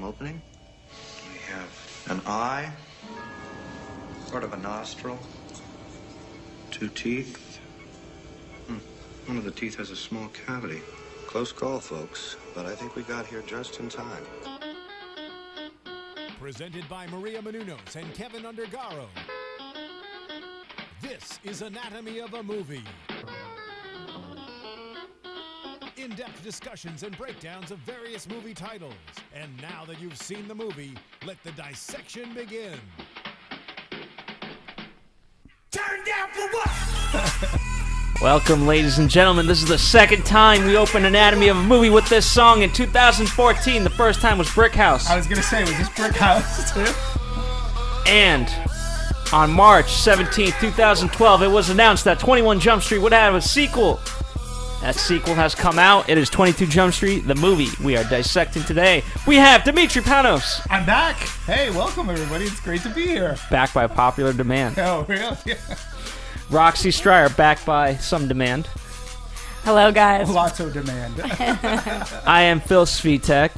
some opening. We have an eye, sort of a nostril, 2 teeth. One of the teeth has a small cavity. Close call, folks, but I think we got here just in time. Presented by Maria Menounos and Kevin Undergaro. This is Anatomy of a Movie. In-depth discussions and breakdowns of various movie titles. And now that you've seen the movie, let the dissection begin. Turn down for what? Welcome, ladies and gentlemen. This is the second time we opened Anatomy of a Movie with this song in 2014. The first time was Brick House. I was going to say, was this Brick House too? And on March 17th, 2012, it was announced that 21 Jump Street would have a sequel. That sequel has come out. It is 22 Jump Street, the movie we are dissecting today. We have Demetri Panos. I'm back. Hey, welcome everybody. It's great to be here. Back by popular demand. Oh, really? Yeah. Roxy Striar, back by some demand. Hello, guys. Lots of demand. I am Phil Svitek.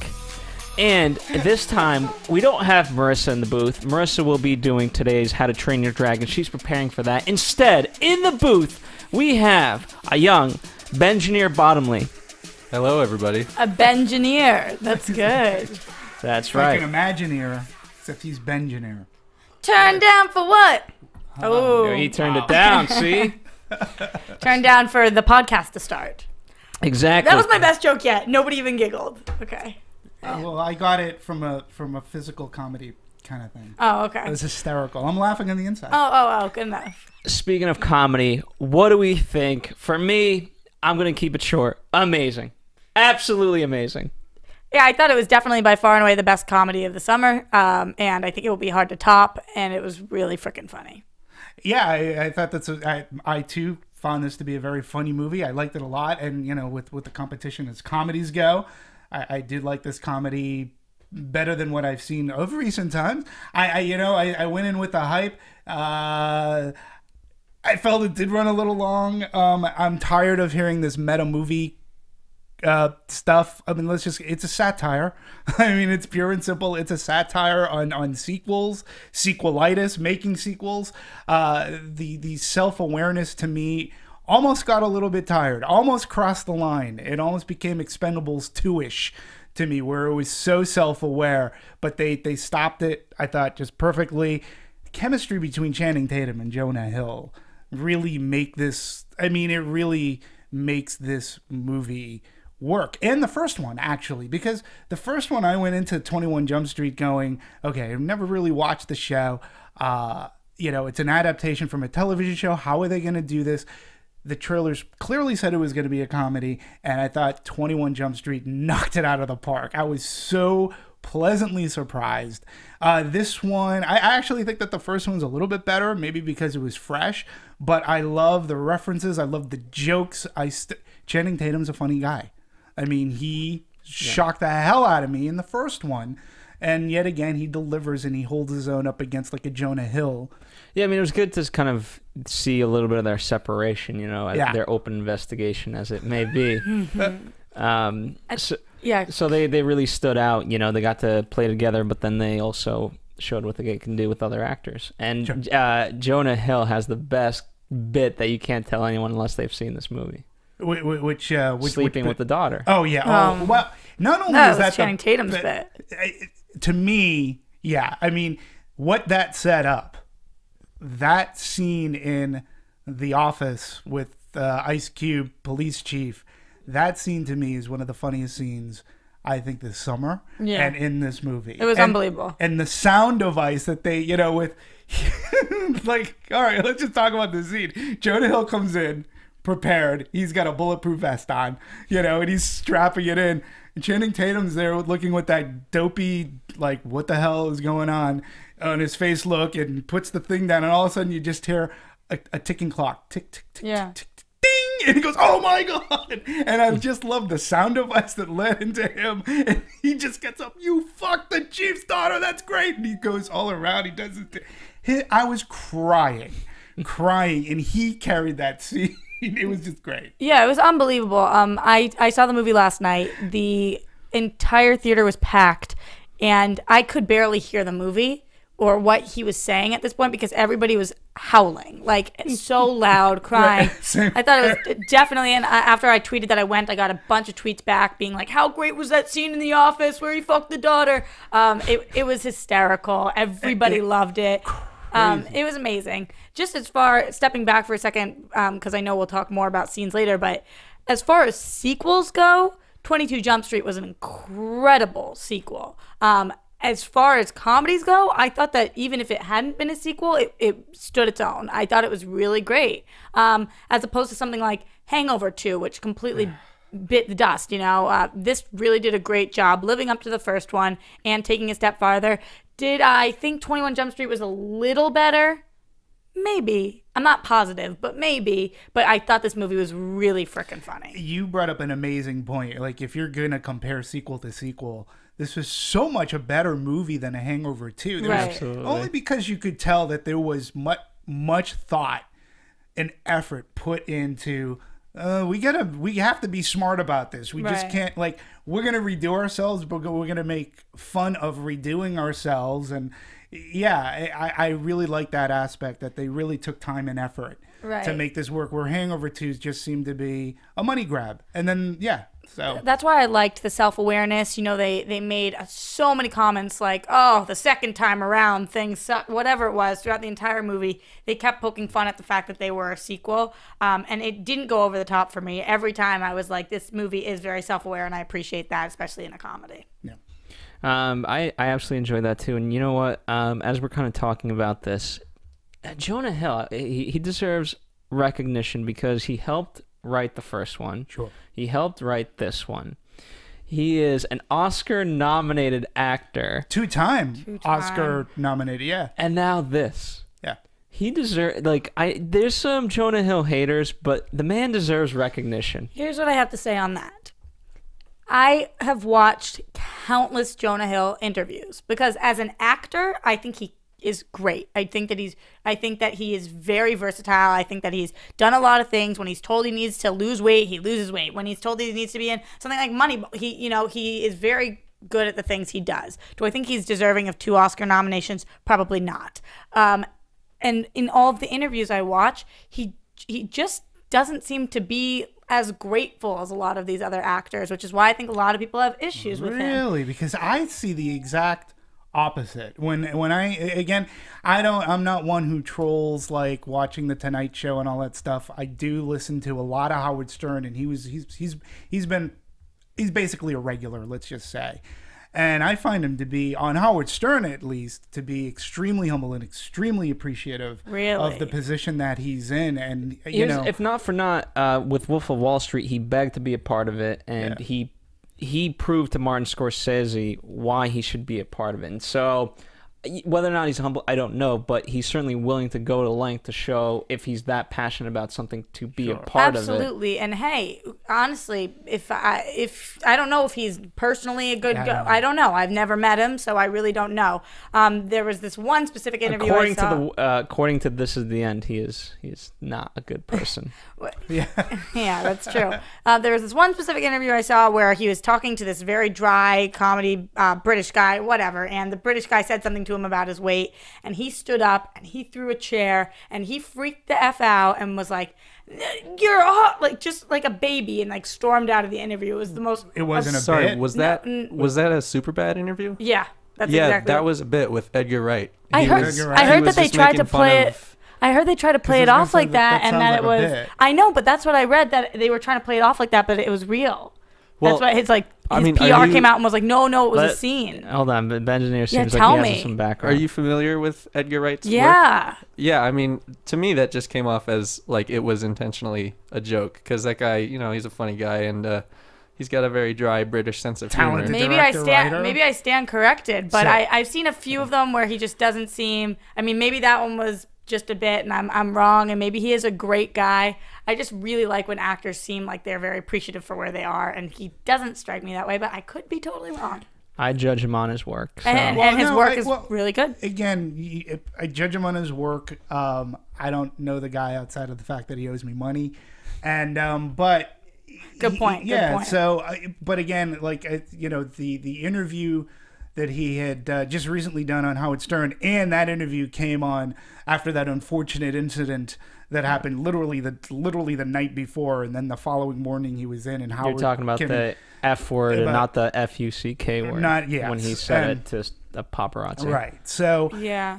And this time, we don't have Marissa in the booth. Marissa will be doing today's How to Train Your Dragon. She's preparing for that. Instead, in the booth, we have a young Bengineer Bottomley. Hello, everybody. A Bengineer. That's good. That's right. Like an Imagineer, except he's Bengineer. Turn down for what? Oh, He turned it down, see? Turn down for the podcast to start. Exactly. That was my best joke yet. Nobody even giggled. Okay. Well, I got it from a physical comedy kind of thing. Oh, okay. It was hysterical. I'm laughing on the inside. Oh, good enough. Speaking of comedy, what do we think? For me, I'm going to keep it short. Amazing. Absolutely amazing. Yeah, I thought it was definitely by far and away the best comedy of the summer, and I think it will be hard to top, and it was really freaking funny. Yeah, I thought I too found this to be a very funny movie. I liked it a lot, and with the competition as comedies go, I did like this comedy better than what I've seen of recent times. I went in with the hype. I felt it did run a little long. I'm tired of hearing this meta movie stuff. I mean, it's a satire. I mean, it's pure and simple. It's a satire on sequels, sequelitis, making sequels. The self-awareness to me almost got a little bit tired, almost crossed the line. It almost became Expendables 2-ish to me, where it was so self-aware, but they stopped it, I thought, just perfectly. The chemistry between Channing Tatum and Jonah Hill really make this, I mean, it really makes this movie work. And the first one, actually, because the first one I went into 21 Jump Street going, okay, I've never really watched the show. It's an adaptation from a television show. How are they going to do this? The trailers clearly said it was going to be a comedy, and I thought 21 Jump Street knocked it out of the park. I was so pleasantly surprised. This one, I actually think that the first one's a little bit better, maybe because it was fresh, but I love the references. I love the jokes. Channing Tatum's a funny guy. I mean, he shocked the hell out of me in the first one. And yet again, he delivers and he holds his own up against like a Jonah Hill. Yeah, I mean, it was good to kind of see a little bit of their separation, their open investigation as it may be. So they really stood out. They got to play together, but then they also showed what they can do with other actors. And sure. Jonah Hill has the best bit that you can't tell anyone unless they've seen this movie. Which sleeping with the daughter. Oh yeah. Well, not only is that Channing Tatum's bit. To me, yeah. I mean, what that set up, that scene in The Office with Ice Cube, police chief, that scene to me is one of the funniest scenes I think this summer and in this movie. It was unbelievable. And the sound device that they, with like, all right, let's just talk about this scene. Jonah Hill comes in prepared. He's got a bulletproof vest on, and he's strapping it in. And Channing Tatum's there looking with that dopey, like, what the hell is going on his face look, and puts the thing down, and all of a sudden you just hear a ticking clock. Tick, tick, tick, tick, tick, tick, ding! And he goes, oh my God! And I just love the sound device that led into him. And he just gets up, you fucked the chief's daughter, that's great! And he goes all around, he does it. I was crying, and he carried that scene. It was just great. Yeah, it was unbelievable. I saw the movie last night. The entire theater was packed. and I could barely hear the movie or what he was saying at this point because everybody was howling, like so loud, crying. I thought it was definitely, and after I tweeted that I went, I got a bunch of tweets back being like, how great was that scene in The Office where he fucked the daughter? It was hysterical. Everybody loved it. It was amazing. Just as far, stepping back for a second, because I know we'll talk more about scenes later, but as far as sequels go, 22 Jump Street was an incredible sequel. As far as comedies go, I thought that even if it hadn't been a sequel, it stood its own. I thought it was really great. As opposed to something like Hangover 2, which completely bit the dust, this really did a great job living up to the first one and taking a step farther. Did I think 21 Jump Street was a little better? Maybe. I'm not positive, but maybe. But I thought this movie was really freaking funny. You brought up an amazing point. Like, if you're going to compare sequel to sequel, this was so much a better movie than A Hangover 2. Right. Only because you could tell that there was much thought and effort put into we have to be smart about this. We just can't, like, we're going to redo ourselves, but we're going to make fun of redoing ourselves. And yeah, I really like that aspect, that they really took time and effort to make this work, where Hangover 2 just seemed to be a money grab. And then, so that's why I liked the self-awareness. They made so many comments like, oh, the second time around things suck, whatever it was. Throughout the entire movie, they kept poking fun at the fact that they were a sequel. And it didn't go over the top for me. Every time I was like, this movie is very self-aware, and I appreciate that, especially in a comedy. Yeah. I absolutely enjoyed that too. And you know what? As we're kind of talking about this, Jonah Hill, he deserves recognition because he helped write the first one. Sure. He helped write this one. He is an Oscar-nominated actor. Two-time Oscar-nominated, yeah. And now this. Yeah. He deserves, there's some Jonah Hill haters, but the man deserves recognition. Here's what I have to say on that. I have watched countless Jonah Hill interviews because as an actor, I think he is great. I think that he is very versatile. I think that he's done a lot of things. When he's told he needs to lose weight, he loses weight. When he's told he needs to be in something like Moneyball, he is very good at the things he does. Do I think he's deserving of 2 Oscar nominations? Probably not. And in all of the interviews I watch, he just doesn't seem to be as grateful as a lot of these other actors, which is why I think a lot of people have issues with him. Really? Because I see the exact opposite. When I'm not one who trolls like watching the Tonight Show and all that stuff. I do listen to a lot of Howard Stern, and he's basically a regular, let's just say. And I find him to be, on Howard Stern at least, to be extremely humble and extremely appreciative of the position that he's in. And if not for not, with Wolf of Wall Street, he begged to be a part of it, and he proved to Martin Scorsese why he should be a part of it. And so, whether or not he's humble, I don't know, but he's certainly willing to go to length to show if he's that passionate about something to be a part of it. Absolutely. And hey, honestly, if I don't know if he's personally a good guy. I don't know. I've never met him, so I really don't know. There was this one specific interview I saw. According to This Is the End, he is not a good person. Yeah, that's true. There was this one specific interview I saw where he was talking to this very dry comedy British guy, whatever, and the British guy said something to him about his weight, and he stood up and he threw a chair and he freaked the F out and was like, "You're hot," like just like a baby, and like stormed out of the interview. It was the most. It wasn't a bit. Was that a Superbad interview? Yeah, that's exactly. That was a bit with Edgar Wright. I heard that they tried to play it. I heard they tried to play it off like that, and that it was. I know, but that's what I read, that they were trying to play it off like that, but it was real. That's why his PR came out and was like, no, it was a scene. Hold on, but Benjamin seems like he has some background. Are you familiar with Edgar Wright's work? Yeah, I mean, to me that just came off as like it was intentionally a joke, because that guy, he's a funny guy, and he's got a very dry British sense of humor. Maybe I stand corrected, but I've seen a few of them where he just doesn't seem. I mean, maybe that one was just a bit, and I'm wrong, and maybe he is a great guy. I just really like when actors seem like they're very appreciative for where they are, and he doesn't strike me that way, but I could be totally wrong. I judge him on his work. So. And his work is really good. Again, I judge him on his work. I don't know the guy outside of the fact that he owes me money, and but good point. So, but again, like the interview that he had just recently done on Howard Stern, and that interview came on after that unfortunate incident that happened literally the night before, and then the following morning he was in. And Howard, you're talking about the F word and not the F-U-C-K word. Not yes. When he said it to a paparazzi. Right. So yeah,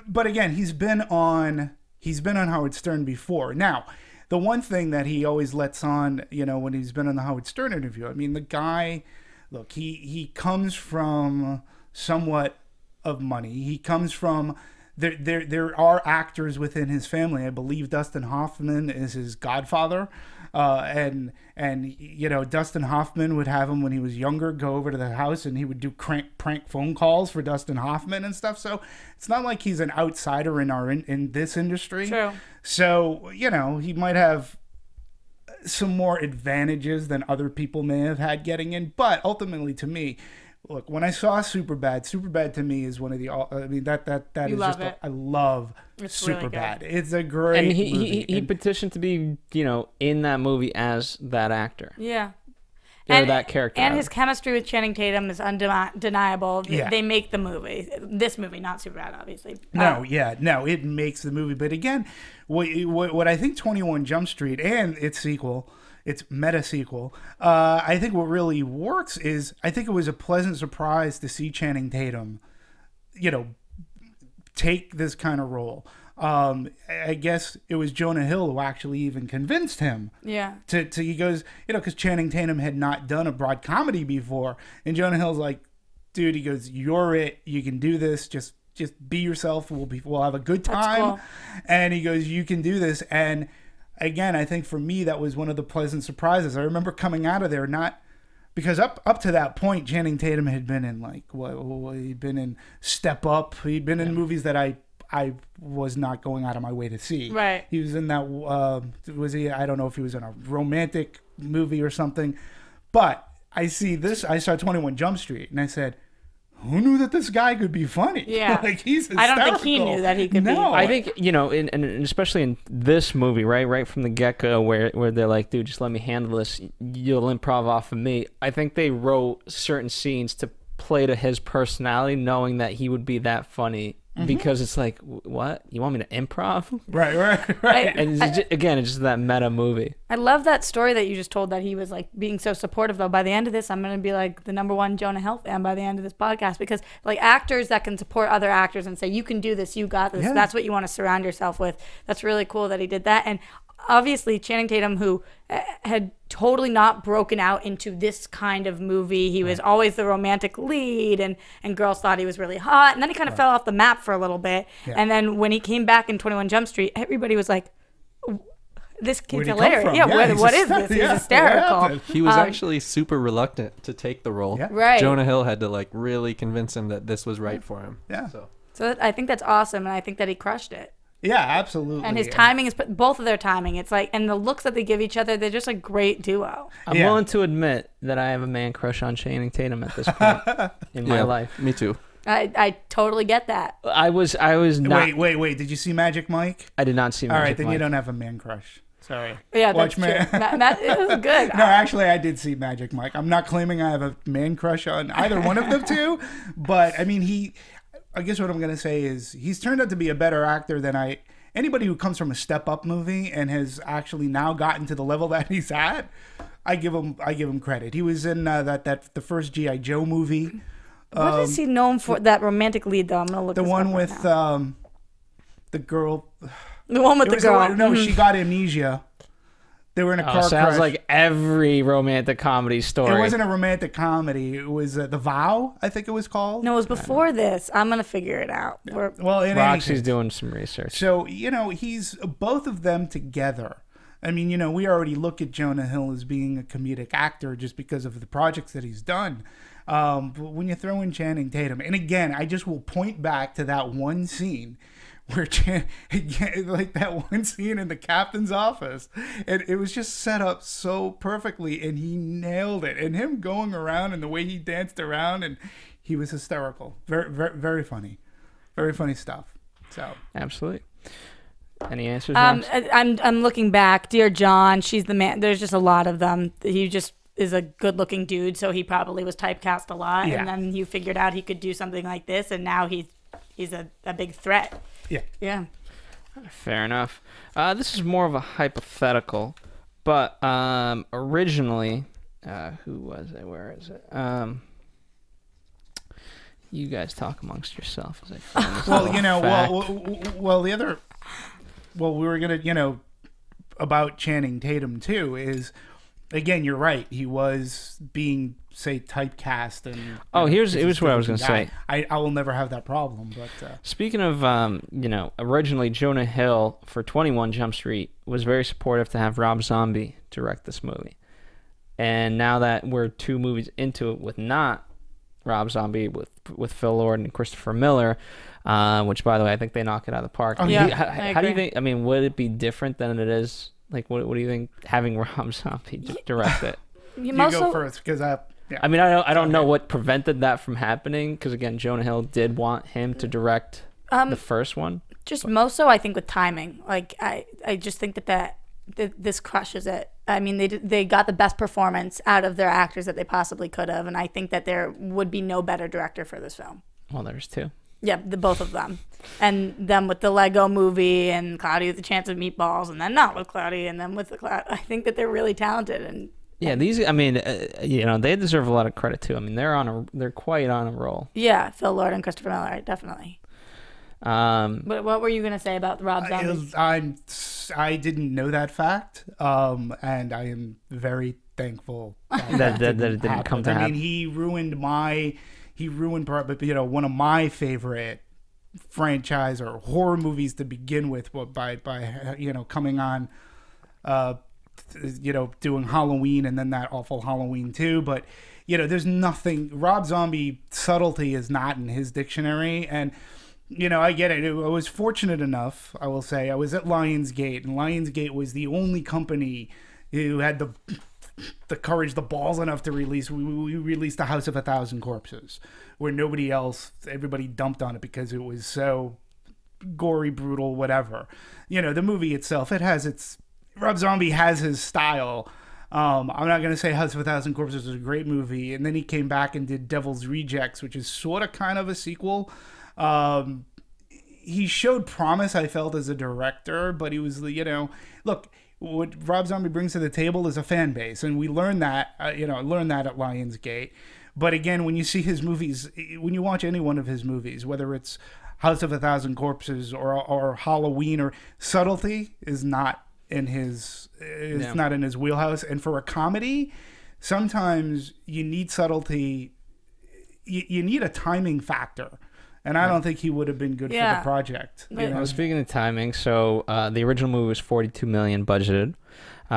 but again, he's been on Howard Stern before. Now, the one thing that he always lets on, when he's been on the Howard Stern interview, I mean, the guy, look, he comes from somewhat of money. He comes from there are actors within his family. I believe Dustin Hoffman is his godfather. And Dustin Hoffman would have him when he was younger go over to the house, and he would do prank phone calls for Dustin Hoffman and stuff. So it's not like he's an outsider in this industry. True. So he might have some more advantages than other people may have had getting in. But ultimately, to me, look, when I saw Superbad to me is one of the. I mean that you is love just. It. I love it's Superbad. Really it's a great. And movie. he petitioned to be in that movie as that actor. Yeah. Or that character. And his chemistry with Channing Tatum is undeniable. Yeah. They make the movie. This movie, not Superbad, obviously. No, it makes the movie. But again, what I think 21 Jump Street and its sequel, its meta sequel, I think what really works is I think it was a pleasant surprise to see Channing Tatum, take this kind of role. I guess it was Jonah Hill who actually even convinced him. Yeah. He goes, because Channing Tatum had not done a broad comedy before, and Jonah Hill's like, dude, he goes, you're it. You can do this. Just be yourself. We'll have a good time. That's cool. And he goes, you can do this. And again, I think for me that was one of the pleasant surprises. I remember coming out of there because up to that point, Channing Tatum had been in he'd been in Step Up. He'd been in movies that I was not going out of my way to see. Right. He was in that, I don't know if he was in a romantic movie or something. But I saw 21 Jump Street, and I said, who knew that this guy could be funny? Yeah. He's hysterical. I don't think he knew that he could be funny. I think, and especially in this movie, right from the get-go, where they're like, dude, just let me handle this. You'll improv off of me. I think they wrote certain scenes to play to his personality, knowing that he would be that funny. Mm-hmm. Because it's like, what? You want me to improv? Right. And it's just that meta movie. I love that story that you just told, that he was like being so supportive, though. By the end of this, I'm going to be like the #1 Jonah Hill fan by the end of this podcast, because like actors that can support other actors and say, you can do this, you got this. Yeah. That's what you want to surround yourself with. That's really cool that he did that. And obviously Channing Tatum, who had totally not broken out into this kind of movie. He was always the romantic lead, and girls thought he was really hot. And then he kind of fell off the map for a little bit. Yeah. And then when he came back in 21 Jump Street, everybody was like, this kid's hilarious. Yeah, what is this? He's hysterical. He was actually super reluctant to take the role. Yeah. Right. Jonah Hill had to like really convince him that this was right for him. Yeah. So I think that's awesome, and I think that he crushed it. Yeah, absolutely. And his timing is both of their timing. It's like, and the looks that they give each other, they're just a great duo. I'm willing to admit that I have a man crush on Channing Tatum at this point in my life. Me too. I totally get that. I was not. Wait. Did you see Magic Mike? I did not see Magic Mike. All right, then you don't have a man crush. Sorry. Yeah, Watch that's true. It was good. No, actually, I did see Magic Mike. I'm not claiming I have a man crush on either one of them two, but I mean, I guess what I'm going to say is he's turned out to be a better actor than anybody who comes from a Step Up movie and has actually now gotten to the level that he's at. I give him credit. He was in the first G.I. Joe movie. What is he known for? That romantic lead, though. I'm gonna look. The one with the girl. The one with the girl. No, she got amnesia. They were in a car crash. Sounds like every romantic comedy story. It wasn't a romantic comedy. It was The Vow, I think it was called. No, it was before this. I'm going to figure it out. Roxy's doing some research. So, he's both of them together. I mean, we already look at Jonah Hill as being a comedic actor just because of the projects that he's done. But when you throw in Channing Tatum, and again, I just will point back to that one scene where like that one scene in the captain's office, and it was just set up so perfectly, and he nailed it. And him going around and the way he danced around, and he was hysterical. Very, very, very funny stuff. So absolutely. Any answers? I'm looking back. Dear John, she's the man. There's just a lot of them. is a good-looking dude, so he probably was typecast a lot. Yeah. And then you figured out he could do something like this, and now he's a big threat. Yeah. Yeah. Fair enough. This is more of a hypothetical, but originally, who was it? Where is it? You guys talk amongst yourself. As I find this Well, little fact. we were gonna, about Channing Tatum too. Is again, you're right. He was being, say, typecast and. Here's what I was gonna say. I will never have that problem. But speaking of, originally Jonah Hill for 21 Jump Street was very supportive to have Rob Zombie direct this movie, and now that we're 2 movies into it with not Rob Zombie, with Phil Lord and Christopher Miller, which, by the way, I think they knock it out of the park. Oh, yeah, How do you think? I mean, would it be different than it is? Like, what do you think having Rob Zombie direct it? you go first, because I mean, I don't know what prevented that from happening, because again, Jonah Hill did want him to direct the first one. Just most so, I think, with timing. Like, I just think that this crushes it. I mean, they got the best performance out of their actors that they possibly could have, and I think that there would be no better director for this film. Well, there's 2. Yeah, both of them. And them with the Lego movie and Cloudy with a Chance of Meatballs, and then not with Cloudy, and then with the Cloud. I think that they're really talented. And yeah, these, I mean, they deserve a lot of credit too. I mean, they're quite on a roll. Yeah, Phil Lord and Christopher Miller, definitely. But what were you gonna say about Rob Zombie? I didn't know that fact, and I am very thankful that it didn't come to happen. I mean, he ruined one of my favorite franchise or horror movies to begin with, by coming on, doing Halloween and then that awful Halloween 2. But there's nothing. Rob Zombie subtlety is not in his dictionary, and. I get it. I was fortunate enough, I will say. I was at Lionsgate, and Lionsgate was the only company who had the courage, the balls enough to release. We released The House of a Thousand Corpses, where everybody dumped on it because it was so gory, brutal, whatever. The movie itself, Rob Zombie has his style. I'm not going to say House of a Thousand Corpses was a great movie, and then he came back and did Devil's Rejects, which is sort of kind of a sequel. He showed promise, I felt, as a director, but he was, look, what Rob Zombie brings to the table is a fan base, and we learned that, at Lionsgate. But again, when you see his movies, when you watch any one of his movies, whether it's House of a Thousand Corpses or Halloween, or subtlety is not in his not in his wheelhouse. And for a comedy, sometimes you need subtlety. You need a timing factor. And I don't think he would have been good for the project. Speaking of timing, so the original movie was $42 million budgeted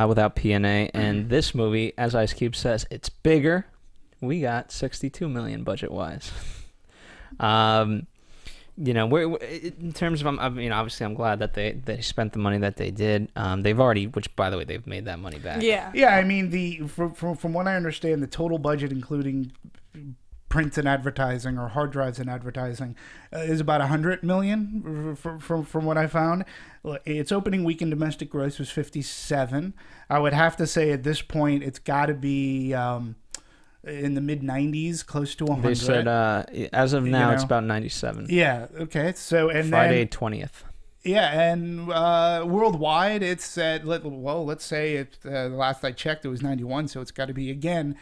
without P&A, and this movie, as Ice Cube says, it's bigger. We got $62 million budget-wise. In terms of, obviously, I'm glad that they spent the money that they did. They've already, which by the way, they've made that money back. Yeah. Yeah, I mean, from what I understand, the total budget, including print and advertising, or hard drives and advertising, is about $100 million from what I found. Its opening weekend domestic gross was 57. I would have to say at this point it's got to be in the mid 90s, close to 100. They said as of now it's about 97. Yeah. Okay. So Friday 20th. Yeah, and worldwide it's at, let's say the last I checked it was 91, so it's got to be again.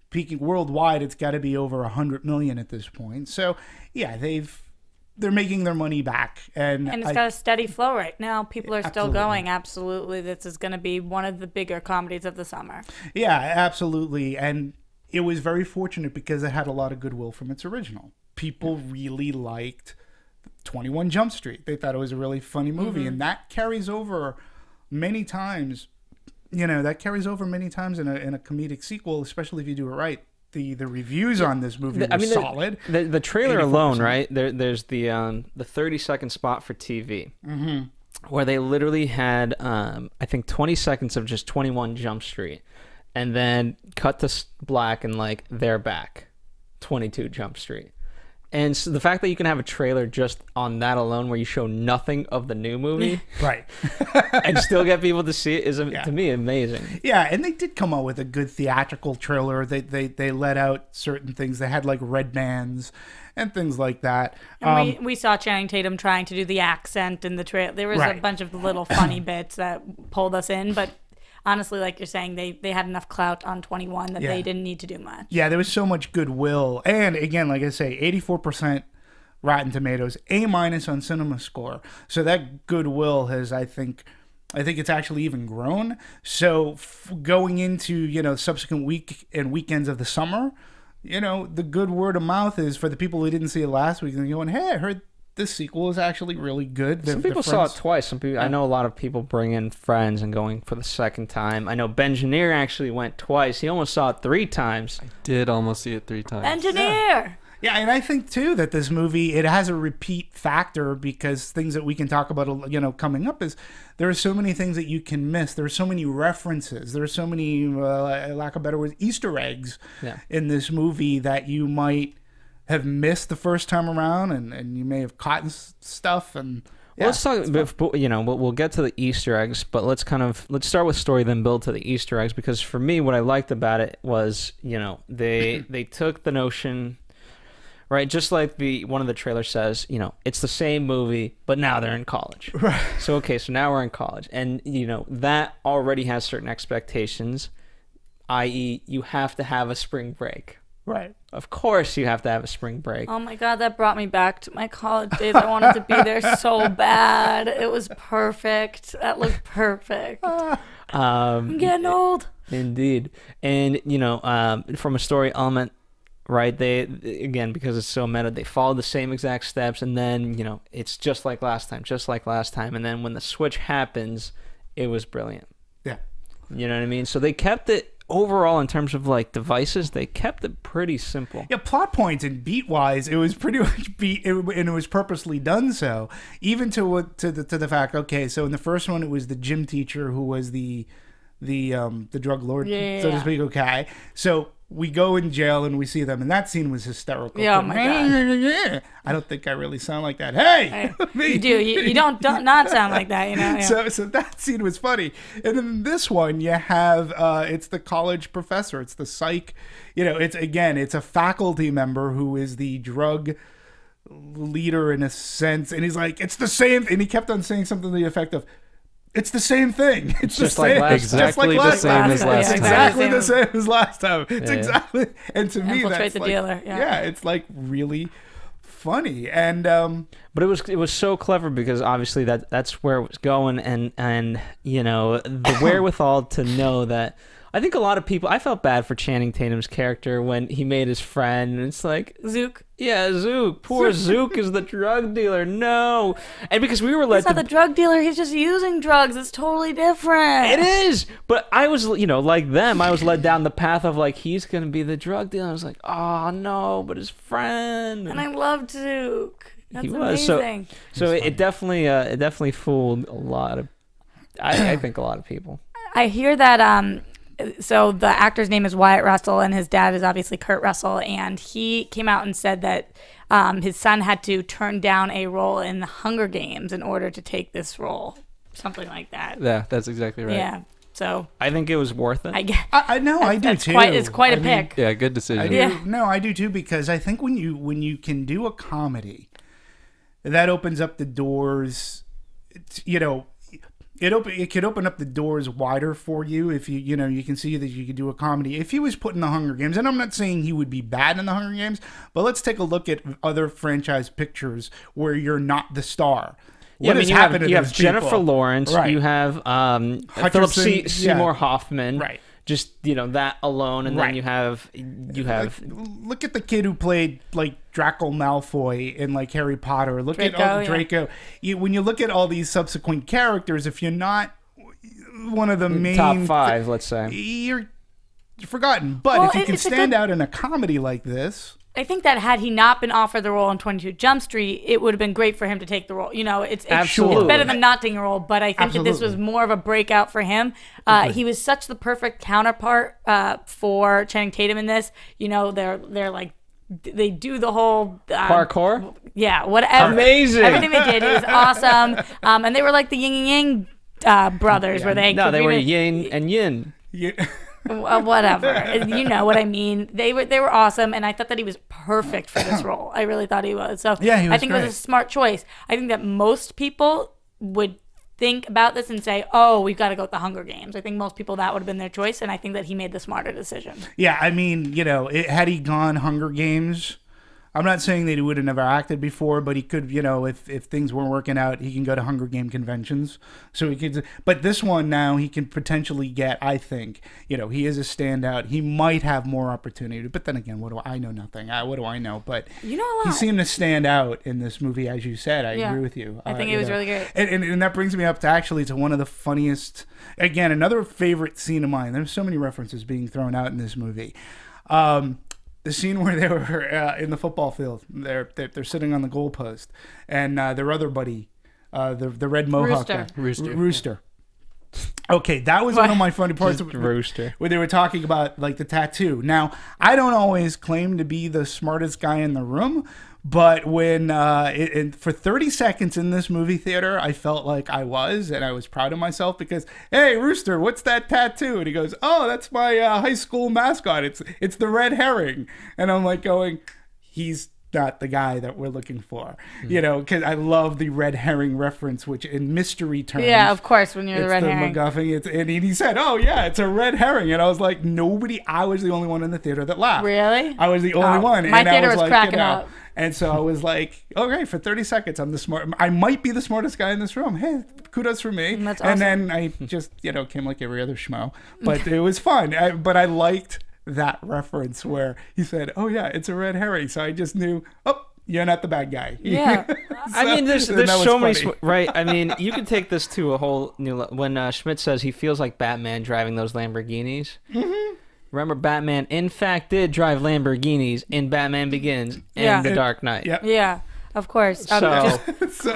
Peaking worldwide, it's got to be over 100 million at this point. So, yeah, they're making their money back, and it's got a steady flow right now. People are still going. Absolutely, this is going to be one of the bigger comedies of the summer. Yeah, absolutely, and it was very fortunate because it had a lot of goodwill from its original. People really liked 21 Jump Street. They thought it was a really funny movie, and that carries over many times. That carries over many times in a comedic sequel, especially if you do it right. The reviews on this movie were solid. The trailer alone, right? There's the 30-second spot for TV, where they literally had I think 20 seconds of just 21 Jump Street, and then cut to black and they're back, 22 Jump Street. And so the fact that you can have a trailer just on that alone where you show nothing of the new movie Right. and still get people to see it is, to me, amazing. Yeah, and they did come out with a good theatrical trailer. They let out certain things. They had like red bands and things like that. And we saw Channing Tatum trying to do the accent in the trailer. There was a bunch of little funny bits that pulled us in, but honestly, like you're saying, they had enough clout on 21 that they didn't need to do much. Yeah, there was so much goodwill. And again, like I say, 84% Rotten Tomatoes, A- on Cinema Score. So that goodwill has, I think it's actually even grown. So going into, subsequent week and weekends of the summer, the good word of mouth is for the people who didn't see it last week and going, hey, I heard this sequel is actually really good. Some people saw it twice. Some people, I know a lot of people bring in friends and going for the second time. I know Benjineer actually went twice. He almost saw it 3 times. I did almost see it 3 times. Benjineer! Yeah, and I think too that this movie, it has a repeat factor because things that we can talk about, coming up is there are so many things that you can miss. There are so many references. There are so many, lack of better words, Easter eggs in this movie that you might have missed the first time around, and you may have caught stuff. And let's talk. We'll get to the Easter eggs, but let's start with story, then build to the Easter eggs. Because for me, what I liked about it was, they took the notion, right, just like one of the trailers says, it's the same movie, but now they're in college. Right. So now we're in college, and that already has certain expectations, i.e., you have to have a spring break. Right. Of course you have to have a spring break. Oh my God, that brought me back to my college days. I wanted to be there so bad. It was perfect. That looked perfect. I'm getting old. Indeed. And, from a story element, right, they, again, because it's so meta, they follow the same exact steps, and then, it's just like last time. And then when the switch happens, it was brilliant. Yeah. You know what I mean? So they kept it, overall, in terms of like devices, they kept it pretty simple. Yeah, plot points and beat wise, it was pretty much and it was purposely done so. Even to the fact, okay, so in the first one, it was the gym teacher who was the drug lord, so to speak. Okay, so we go in jail and we see them, and that scene was hysterical. Yeah, oh my God. I don't think I really sound like that. Hey, you do. You don't not sound like that. Yeah. So that scene was funny. And then this one, you have it's the college professor. It's the psych. It's a faculty member who is the drug leader in a sense, and he's like, it's the same. And he kept on saying something to the effect of, it's the same thing. It's just like last time. Exactly the same as last time. Exactly the same as last time. It's exactly. And to me, Infiltrate that's the like, dealer. Yeah, it's like really funny. And but it was so clever because obviously that's where it was going, and the wherewithal to know that. I think a lot of people, I felt bad for Channing Tatum's character when he made his friend, and it's like, Zook. Yeah, Zook. Poor Zook is the drug dealer. No. And because we were led He's not the drug dealer, he's just using drugs. It's totally different. It is. But I was, like them, I was led down the path of like, he's going to be the drug dealer. I was like, oh no, but his friend. And I loved Zook. That's he was. amazing. So it definitely fooled a lot of, I think a lot of people. I hear that, so the actor's name is Wyatt Russell, and his dad is obviously Kurt Russell, and he came out and said that his son had to turn down a role in the Hunger Games in order to take this role, something like that. Yeah, that's exactly right. Yeah, so I think it was worth it. I know, I do too. It's quite a pick. Yeah, good decision. I do. No, I do too, because I think when you can do a comedy, that opens up the doors. It could open up the doors wider for you if you can see that you could do a comedy. If he was put in the Hunger Games, and I'm not saying he would be bad in the Hunger Games, but let's take a look at other franchise pictures where you're not the star. You have Jennifer Lawrence, right. You have Philip Seymour Hoffman, right? Just that alone, and right. Then you have look at the kid who played like Draco Malfoy in like Harry Potter. Look Draco, at Draco. When you look at all these subsequent characters, if you're not one of the main top 5, let's say, you're forgotten. But if you can stand out in a comedy like this. I think that had he not been offered the role in 22 Jump Street, it would have been great for him to take the role. It's better than not taking a role, but I think that this was more of a breakout for him. He was such the perfect counterpart for Channing Tatum in this. They're like they do the whole parkour. Yeah, whatever. Amazing. Everything they did, it was awesome. And they were like the yin and yang brothers, where they they were yin and yin. Yeah. Whatever, you know what I mean. They were awesome, and I thought that he was perfect for this role. I really thought he was. So yeah, he was I think great. it was a smart choice. I think that most people would think about this and say, "Oh, we've got to go with the Hunger Games." I think most people that would have been their choice, and I think that he made the smarter decision. Yeah, I mean, had he gone Hunger Games, I'm not saying that he would have never acted before, but he could, if things weren't working out, he can go to Hunger Game conventions. So he could, but this one now he can potentially get, I think, he is a standout. He might have more opportunity, but then again, what do I know? Nothing. What do I know? But you know a lot. He seemed to stand out in this movie, as you said. I agree with you. I think it was really great. And that brings me up to one of the funniest, again, another favorite scene of mine. There's so many references being thrown out in this movie. The scene where they were in the football field, they're sitting on the goalpost, and their other buddy, the red mohawk Rooster. Okay, that was one of my funny parts. Rooster, where they were talking about like the tattoo. Now, I don't always claim to be the smartest guy in the room, but when for 30 seconds in this movie theater, I felt like I was, and I was proud of myself because, hey, Rooster, what's that tattoo? And he goes, oh, that's my high school mascot. It's the red herring. And I'm like going, he's not the guy that we're looking for, because I love the red herring reference, which in mystery terms, yeah, of course, when you're the red herring, MacGuffin. And he said, "Oh yeah, it's a red herring," and I was like, I was the only one in the theater that laughed. Really? I was the only one. My and theater I was was cracking up. And so I was like, okay, for 30 seconds, I might be the smartest guy in this room. Hey, kudos for me. That's awesome. And then I just, came like every other schmo. But it was fun. But I liked that reference where he said, oh yeah, it's a red herring. So I just knew, you're not the bad guy. Yeah. I mean, there's so many, right? I mean, you could take this to a whole new, when Schmidt says he feels like Batman driving those Lamborghinis. Mm-hmm. Remember, Batman, in fact, did drive Lamborghinis in Batman Begins and The Dark Knight. Yep. Yeah, of course. So,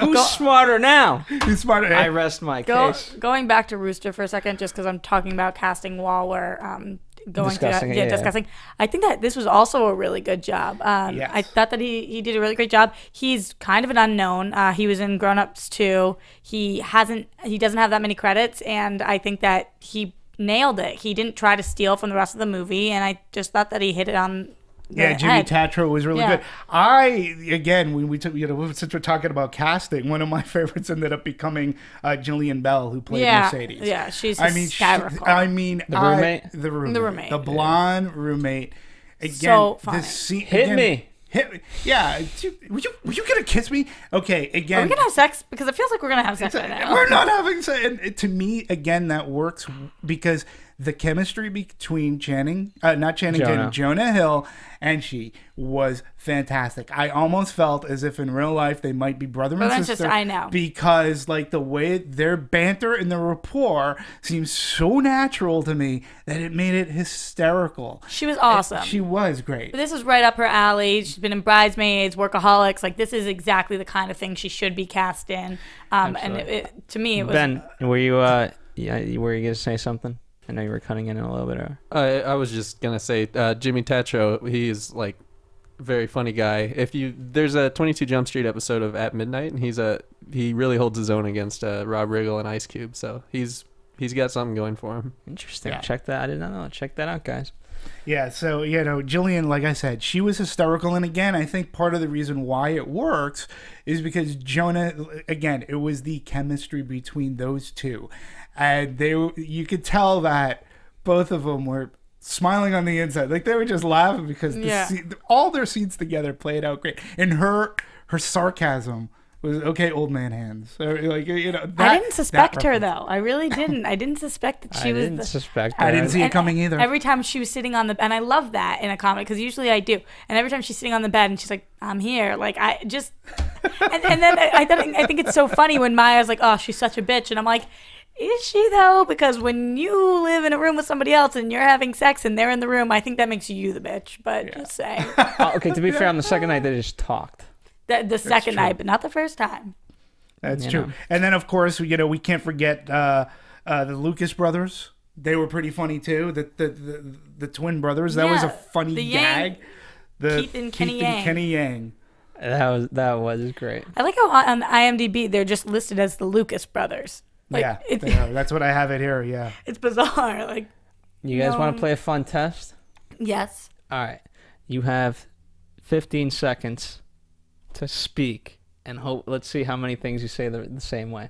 who's smarter now? Who's smarter? I rest my case. Going back to Rooster for a second, just because I'm talking about casting while we're discussing. I think that this was also a really good job. Yes. I thought that he did a really great job. He's kind of an unknown. He was in Grown Ups 2. He doesn't have that many credits, and I think that he nailed it. He didn't try to steal from the rest of the movie, and I just thought that he hit it on the Jimmy head. Tatro was really good. When we took, since we're talking about casting, one of my favorites ended up becoming Jillian Bell, who played Mercedes. Yeah, she's hysterical. The roommate, the blonde roommate. Again, so funny. This scene, Hit me. Yeah, were you gonna kiss me? Okay, again. Are we gonna have sex? Because it feels like we're gonna have sex right now. We're not having sex. And to me, again, that works because the chemistry between Jonah Hill and she was fantastic. I almost felt as if in real life they might be brother and sister. I know. Because like the way their banter and their rapport seems so natural to me that it made it hysterical. She was awesome. She was great. But this was right up her alley. She's been in Bridesmaids, Workaholics. Like, this is exactly the kind of thing she should be cast in. And to me, it was... Ben, were you going to say something? I know you were cutting in a little bit. I was just gonna say, Jimmy Tatro. He's like very funny guy. There's a 22 Jump Street episode of At Midnight, and he really holds his own against Rob Riggle and Ice Cube. So he's got something going for him. Interesting. Yeah. Check that. I did not know. Check that out, guys. Yeah, so, Jillian, like I said, she was hysterical. And again, I think part of the reason why it works is because Jonah, again, it was the chemistry between those two. And you could tell that both of them were smiling on the inside. Like, they were just laughing because all their scenes together played out great. And her sarcasm was, okay, old man hands. So, like, I didn't suspect her, though. I really didn't. I didn't suspect that she was... I didn't suspect her. I didn't see it coming either. Every time she was sitting on the... And I love that in a comedy, because usually I do. And every time she's sitting on the bed and she's like, I'm here. Like, I just... and then I think it's so funny when Maya's like, oh, she's such a bitch. And I'm like... Is she, though? Because when you live in a room with somebody else and you're having sex and they're in the room, I think that makes you the bitch. But just saying. Okay, to be fair, on the second night, they just talked. The second night, but not the first time. That's true. And then, of course, we can't forget the Lucas brothers. They were pretty funny, too. The twin brothers. That was a funny gag. Keith and Kenny Yang. Kenny Yang. That was great. I like how on IMDb they're just listed as the Lucas brothers. Like, yeah, that's what I have it here. Yeah, it's bizarre. Like, you guys want to play a fun test? Yes. All right. You have 15 seconds to speak, and let's see how many things you say the same way.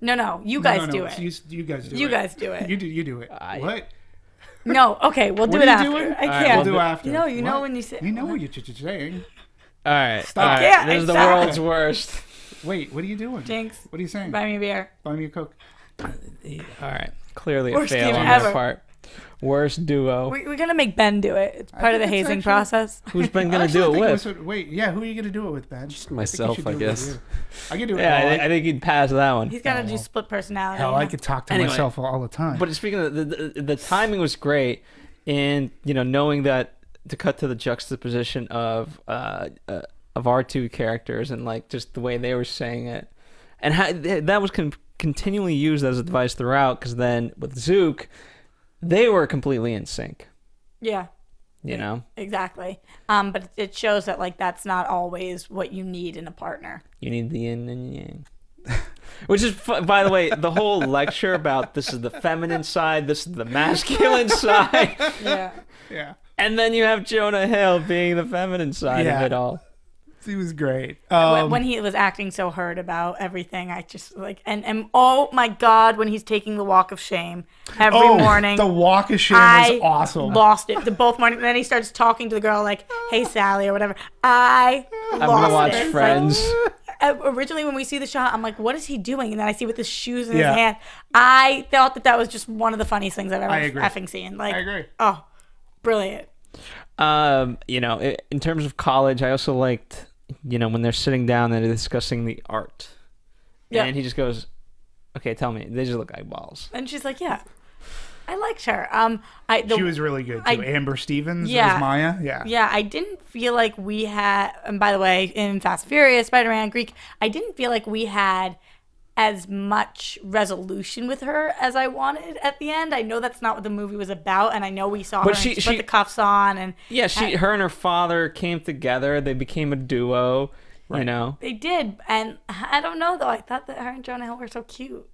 No. You guys do it. You guys do it. You guys do it. You do it. What? No. Okay, we'll do it after. I can't. We'll do after. No, you know when you say. You know what you're saying. All right. Stop. All right. Yeah, this is the world's worst. Wait, what are you doing? Jinx. What are you saying? Buy me a beer. Buy me a Coke. All right. Clearly Worst a fail team on ever. their part. Worst duo. We're going to make Ben do it. It's part of the hazing process. Who's Ben going to do it with? Who are you going to do it with, Ben? Just myself, I guess. I can do it. Yeah, I think he'd pass that one. He's got to do split personality. Hell, I could talk to myself all the time. But speaking of the timing was great, and knowing that to cut to the juxtaposition of our two characters and like just the way they were saying it, and how that was continually used as a device throughout. Because then with Zook, they were completely in sync. Yeah. Exactly. But it shows that like that's not always what you need in a partner. You need the yin and yang. Which is, by the way, the whole lecture about this is the feminine side, this is the masculine side. Yeah. And then you have Jonah Hill being the feminine side of it all. He was great. When he was acting so hurt about everything, I just like and oh my God, when he's taking the walk of shame every morning. The walk of shame was awesome. Lost it. Both morning. Then he starts talking to the girl like, "Hey Sally" or whatever. I'm gonna watch Friends. Like, originally, when we see the shot, I'm like, "What is he doing?" And then I see with his shoes in his hand. I thought that was just one of the funniest things I've ever effing seen. Like, I agree. Oh, brilliant. In terms of college, I also liked. When they're sitting down and they're discussing the art. Yeah. And he just goes, okay, tell me. They just look like balls. And she's like, yeah. I liked her. She was really good, too. Amber Stevens as Maya. Yeah. Yeah, I didn't feel like we had, and by the way, in Fast and Furious, Spider-Man, Greek, I didn't feel like we had as much resolution with her as I wanted at the end. I know that's not what the movie was about, and I know we saw her and she put the cuffs on. And her and her father came together. They became a duo, They did, and I don't know, though. I thought that her and Jonah Hill were so cute.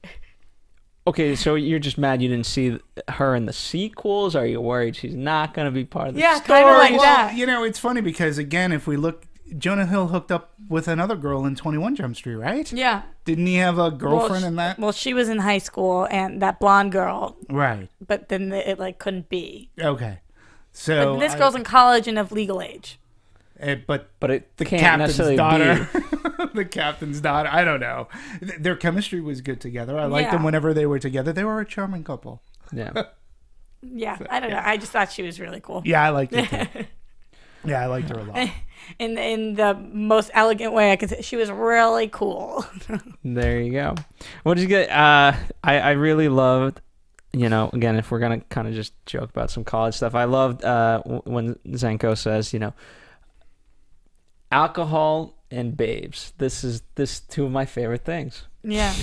Okay, so you're just mad you didn't see her in the sequels? Are you worried she's not going to be part of the story? Yeah, kind of like that. It's funny because, again, if we look, Jonah Hill hooked up with another girl in 21 Jump Street, right? Yeah. Didn't he have a girlfriend in that? Well, she was in high school, and that blonde girl. Right. But then it couldn't be. Okay. So but this girl's in college and of legal age. But the captain's daughter. The captain's daughter. I don't know. Their chemistry was good together. I liked them whenever they were together. They were a charming couple. Yeah. Yeah. I don't know. I just thought she was really cool. Yeah, I liked it too. Yeah, I liked her a lot. In the most elegant way I could say, she was really cool. There you go. What did you get? I really loved, again, if we're going to kind of just joke about some college stuff, I loved when Jenko says, alcohol and babes. This two of my favorite things. Yeah.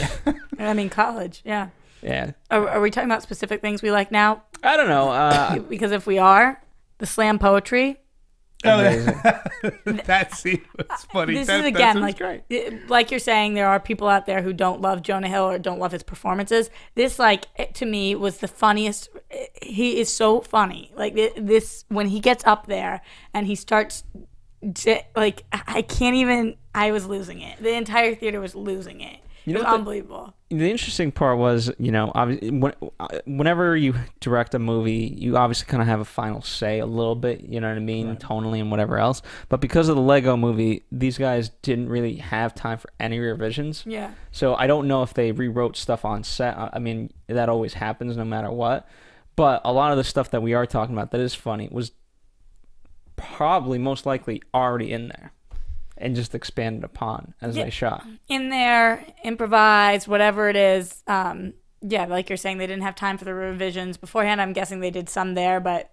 I mean, college. Yeah. Yeah. Are we talking about specific things we like now? I don't know. Because if we are, the slam poetry. That scene was funny. This is again great. Like you're saying, there are people out there who don't love Jonah Hill or don't love his performances. This, to me, was the funniest. He is so funny. Like this, when he gets up there and he starts, I can't even. I was losing it. The entire theater was losing it. It was unbelievable. The interesting part was, whenever you direct a movie, you obviously kind of have a final say a little bit, you know what I mean, right. Tonally and whatever else. But because of the Lego movie, these guys didn't really have time for any revisions. Yeah. So I don't know if they rewrote stuff on set. I mean, that always happens no matter what. But a lot of the stuff that we are talking about that is funny was probably most likely already in there. And just expanded upon as they shot. In there, improvised, whatever it is. Like you're saying, they didn't have time for the revisions beforehand. I'm guessing they did some there, but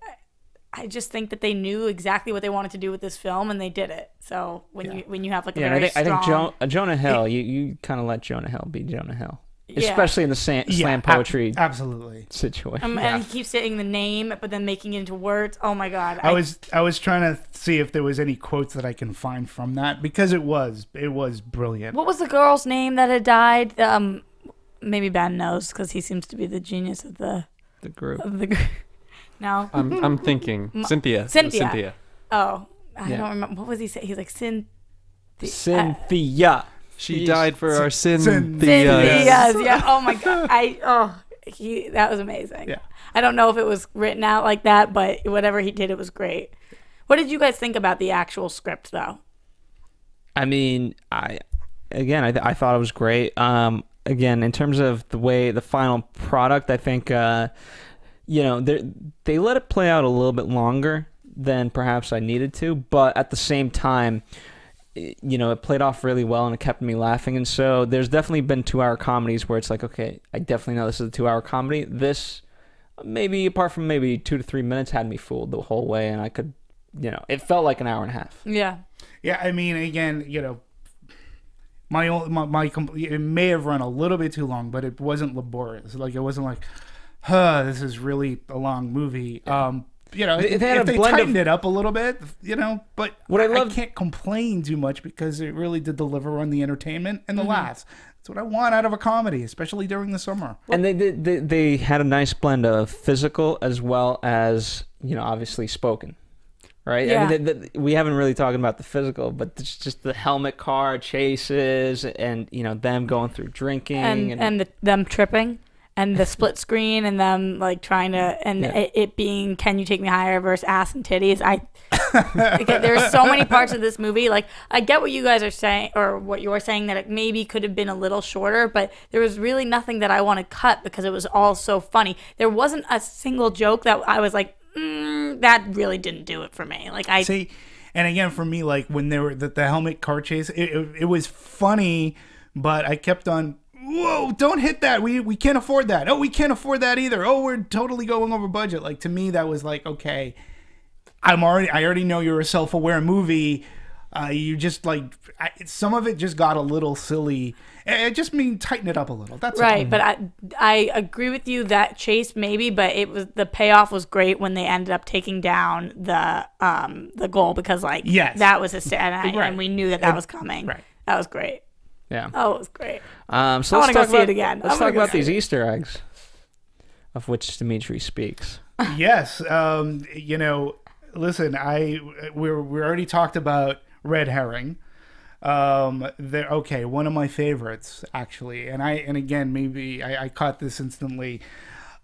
I just think that they knew exactly what they wanted to do with this film, and they did it. So when you have like a very strong... I think Jonah Hill, you kind of let Jonah Hill be Jonah Hill. especially in the slam poetry absolutely situation. And he keeps saying the name, but then making it into words. Oh my god! I was trying to see if there was any quotes that I can find from that, because it was brilliant. What was the girl's name that had died? Maybe Ben knows because he seems to be the genius of the group. No, I'm thinking Cynthia. Cynthia. Oh, I don't remember. What was he saying? He's like Cynthia. She died for our Cynthias. Yeah. Oh my god. That was amazing. Yeah. I don't know if it was written out like that, but whatever he did, it was great. What did you guys think about the actual script, though? I mean, I thought it was great. Again, in terms of the final product, I think they let it play out a little bit longer than perhaps I needed to, but at the same time, it played off really well and it kept me laughing. And so there's definitely been 2-hour comedies where it's like, okay, I definitely know this is a 2-hour comedy. This, maybe apart from maybe 2 to 3 minutes, had me fooled the whole way, and I could, it felt like an hour and a half. Yeah. Yeah, I mean, again, it may have run a little bit too long, but it wasn't laborious. Like, it wasn't like, this is really a long movie. If they tightened it up a little bit, but I can't complain too much because it really did deliver on the entertainment and the laughs. That's what I want out of a comedy, especially during the summer. And they had a nice blend of physical as well as, obviously spoken. Right? Yeah. I mean, we haven't really talked about the physical, but it's just the helmet car chases and, them going through drinking. And them tripping. And the split screen and them like trying to, and it being "Can You Take Me Higher" versus ass and titties. There's so many parts of this movie. Like, I get what you guys are saying, or what you're saying, that it maybe could have been a little shorter, but there was really nothing that I want to cut because it was all so funny. There wasn't a single joke that I was like, that really didn't do it for me. Like, see, and again, for me, like when they were the helmet car chase, it was funny, but I kept on, whoa, don't hit that. We can't afford that. Oh, we can't afford that either. Oh, we're totally going over budget. Like, to me, that was like, okay, I already know you're a self-aware movie. You just some of it just got a little silly. I just mean tighten it up a little. That's right. all. But I agree with you that chase maybe, but the payoff was great when they ended up taking down the goal, because that was and we knew that was coming. Right. That was great. Yeah. Oh, it was great. So I want to go see it again. Let's talk about these Easter eggs, of which Demetri speaks. Yes. Listen, we already talked about red herring. One of my favorites, actually, and again, maybe I caught this instantly.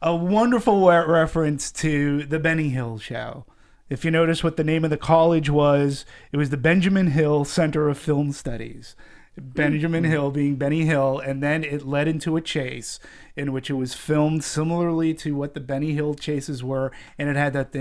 A wonderful reference to the Benny Hill Show. If you notice what the name of the college was, it was the Benjamin Hill Center of Film Studies. Benjamin Hill being Benny Hill, and then it led into a chase in which it was filmed similarly to what the Benny Hill chases were, and it had that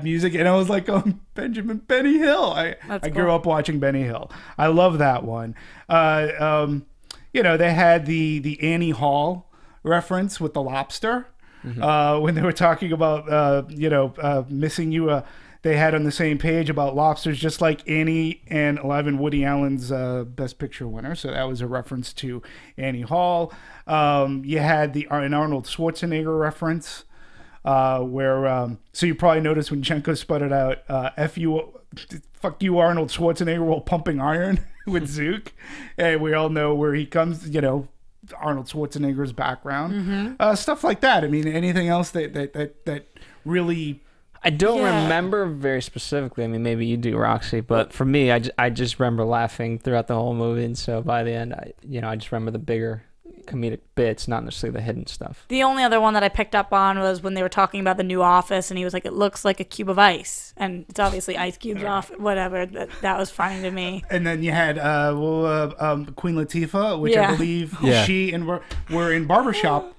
music, and I was like, oh, Benny Hill. I grew up watching Benny Hill. I love that one. They had the Annie Hall reference with the lobster. When they were talking about missing you. They had on the same page about lobsters, just like Annie and 11, Woody Allen's Best Picture winner. So that was a reference to Annie Hall. You had an Arnold Schwarzenegger reference where, so you probably noticed when Jenko sputtered out, fuck you, Arnold Schwarzenegger, while pumping iron with Zook. And we all know where he comes, Arnold Schwarzenegger's background. Stuff like that. I mean, anything else that really... I don't remember very specifically. I mean, maybe you do, Roxy, but for me, I just remember laughing throughout the whole movie, and so by the end, I just remember the bigger comedic bits, not necessarily the hidden stuff. The only other one that I picked up on was when they were talking about the new office, and he was like, "It looks like a cube of ice," and it's obviously Ice Cube's off. Whatever, that was funny to me. And then you had Queen Latifah, which I believe she and were in barbershop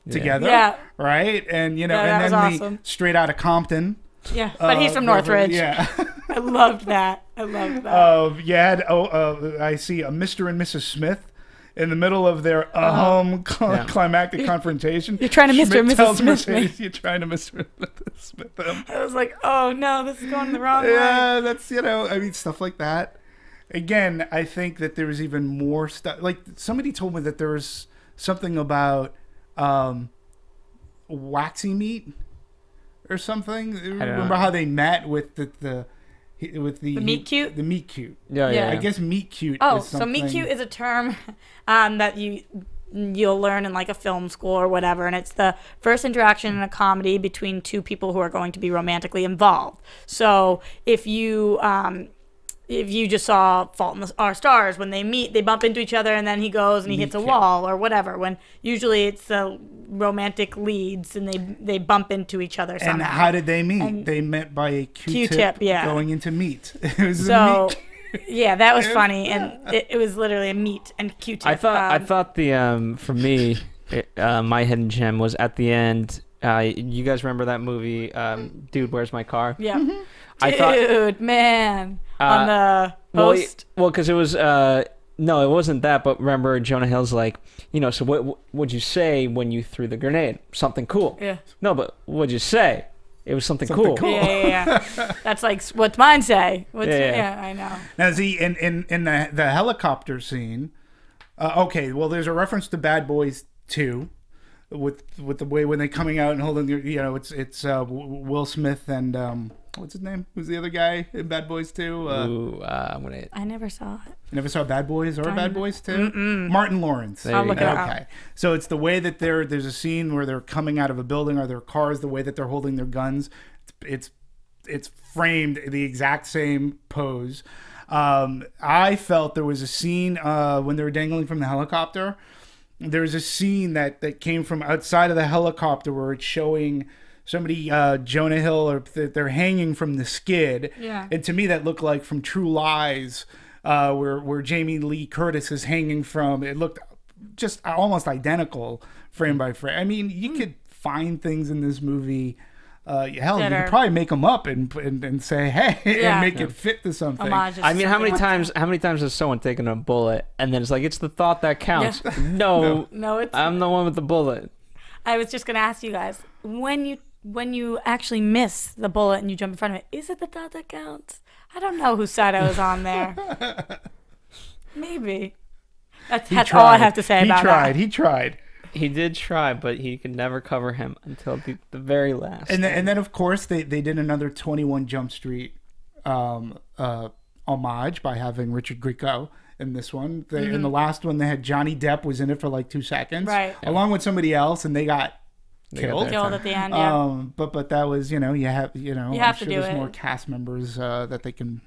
together, right? And and then awesome. Straight out of Compton. Yeah, but he's from Northridge. Yeah, I loved that. You had I see a Mr. and Mrs. Smith in the middle of their climactic confrontation. You're trying to Mr. and Mrs. Smith me. You're trying to Mr. and Mrs. Smith them. I was like, oh no, this is going the wrong way. Yeah, that's stuff like that. again, I think that there was even more stuff. Like somebody told me that there was something about waxy meat or something. Remember how they met with the meat cute? The meat cute. Yeah. I guess meat cute. Oh, is something. so meet cute is a term that you'll learn in like a film school or whatever, and it's the first interaction in a comedy between two people who are going to be romantically involved. So if you just saw Fault in Our Stars, when they meet, they bump into each other, and then he goes and he hits a wall or whatever. When usually it's the romantic leads, and they bump into each other somehow. And how did they meet? They met by a Q-tip going into meat. It was so. Yeah, that was funny, and it was literally a meat and Q-tip. I thought the for me, my hidden gem was at the end. You guys remember that movie, Dude, Where's My Car? Yeah. Man, on the post. Well, because it was no, it wasn't that. But remember, Jonah Hill's like, so what would you say when you threw the grenade? Something cool. Yeah. No, but what'd you say? It was something cool. Yeah. That's like, what's mine say? Yeah, I know. Now, see, in the helicopter scene, okay, well, there's a reference to Bad Boys 2 with the way when they're coming out and holding their, it's Will Smith and, what's his name? Who's the other guy in Bad Boys 2? I never saw it. You never saw Bad Boys or Bad Boys 2? Martin Lawrence. I'll look it up. Okay. So it's the way that there's a scene where they're coming out of a building or their cars, the way that they're holding their guns. It's framed the exact same pose. I felt there was a scene when they were dangling from the helicopter. There's a scene that came from outside of the helicopter where it's showing somebody, Jonah Hill, or they're hanging from the skid. Yeah. And to me, that looked like from True Lies, where Jamie Lee Curtis is hanging from. It looked just almost identical, frame by frame. I mean, you could find things in this movie. Hell, you could probably make them up and say, hey, and make it fit to something. I mean, how many times has someone taken a bullet and then it's like, it's the thought that counts? Yeah. No, it's I'm the one with the bullet. I was just gonna ask you guys, when you actually miss the bullet and you jump in front of it, is it the thought that counts? I don't know whose side I was on there. Maybe. That's all I have to say about that. He tried. He did try, but he could never cover him until the very last. And then of course, they did another 21 Jump Street homage by having Richard Grieco in this one. In the last one, they had Johnny Depp was in it for like 2 seconds. Right. Along with somebody else, and they got killed at the end, yeah. But that was, you have to do there's it. more cast members that they can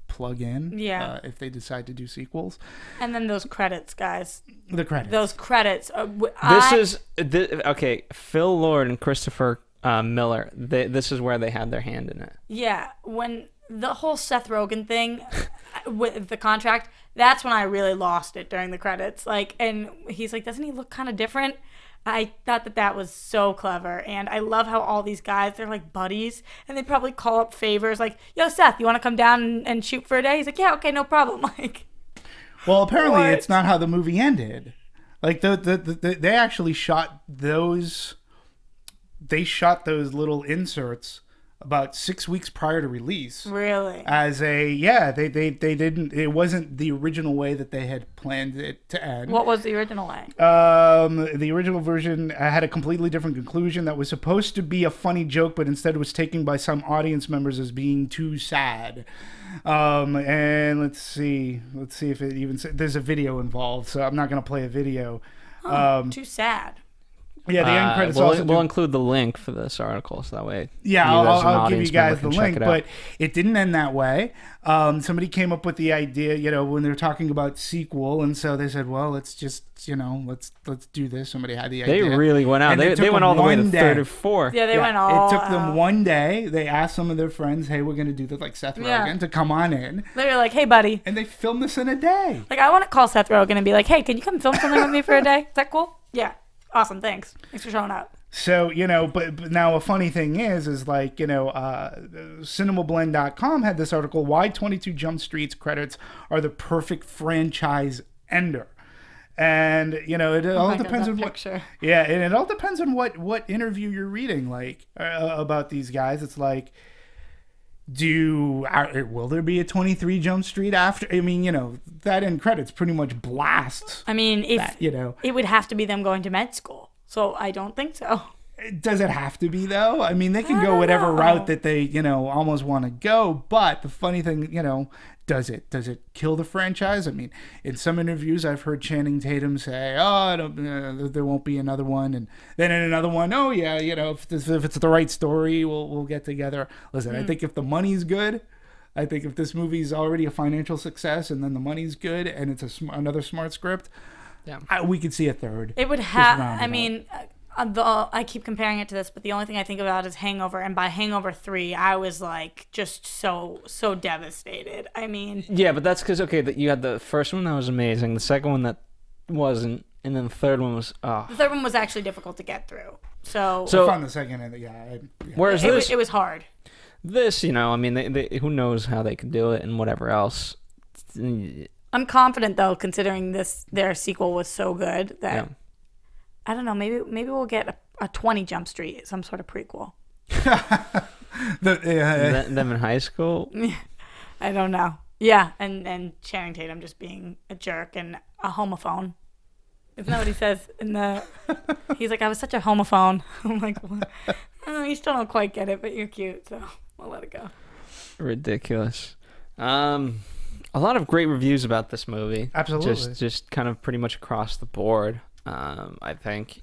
plug in if they decide to do sequels. And then those credits, guys. The credits. Those credits. Okay, Phil Lord and Christopher Miller, this is where they had their hand in it. Yeah, when the whole Seth Rogen thing with the contract, that's when I really lost it during the credits. Like, and he's like, doesn't he look kind of different? I thought that was so clever, and I love how all these guys, they're like buddies, and they probably call up favors like, yo, Seth, you want to come down and shoot for a day? He's like, yeah, okay, no problem. Like, well, apparently it's not how the movie ended. Like, they actually shot those. They shot those little inserts about 6 weeks prior to release. Really? They didn't. It wasn't the original way that they had planned it to end. What was the original way? The original version had a completely different conclusion that was supposed to be a funny joke, but instead was taken by some audience members as being too sad. And let's see if it even there's a video involved, so I'm not going to play a video. Too sad. Yeah, the end credits we'll include the link for this article, so that way. Yeah, I'll give you guys the link, but it didn't end that way. Somebody came up with the idea, when they were talking about sequel, and so they said, well, let's just, let's do this. Somebody had the idea. They really went out. They went all the way to 34. Yeah, they went all It took them one day. They asked some of their friends, hey, we're going to do this, like Seth Rogen, to come on in. They were like, hey, buddy. And they filmed this in a day. Like, I want to call Seth Rogen and be like, hey, can you come film something with me for a day? Is that cool? Yeah. Awesome, thanks for showing up. So, but now a funny thing is like, cinemablend.com had this article, why 22 Jump Street's credits are the perfect franchise ender. And, it all depends on what, and it all depends on what interview you're reading, like, about these guys. It's like, Will there be a 23 Jump Street after? I mean, that end credits pretty much blast. I mean, it would have to be them going to med school. So I don't think so. Does it have to be, though? I mean, they can go whatever route that they, almost want to go. But the funny thing, does it kill the franchise? I mean, in some interviews, I've heard Channing Tatum say, "Oh, there won't be another one," and then in another one, "Oh yeah, if it's the right story, we'll get together." Listen, I think if the money's good, I think if this movie's already a financial success, and then the money's good, and it's another smart script, we could see a third. It would have. I mean. I keep comparing it to this, but the only thing I think about is Hangover, and by Hangover 3, I was like just so devastated. I mean, yeah, but that's because you had the first one that was amazing, the second one that wasn't, and then the third one was. The third one was actually difficult to get through. So I found the second, whereas this, it was hard. This, I mean, they who knows how they could do it and whatever else. I'm confident though, considering their sequel was so good that. Yeah. I don't know. Maybe we'll get a 20 Jump Street, some sort of prequel. Them in high school? I don't know. Yeah, and Channing Tatum just being a jerk and a homophone. Isn't that what he says in the? He's like, I was such a homophone. I'm like, what? Oh, you still don't quite get it, but you're cute, so we'll let it go. Ridiculous. A lot of great reviews about this movie. Absolutely. Just kind of pretty much across the board. I think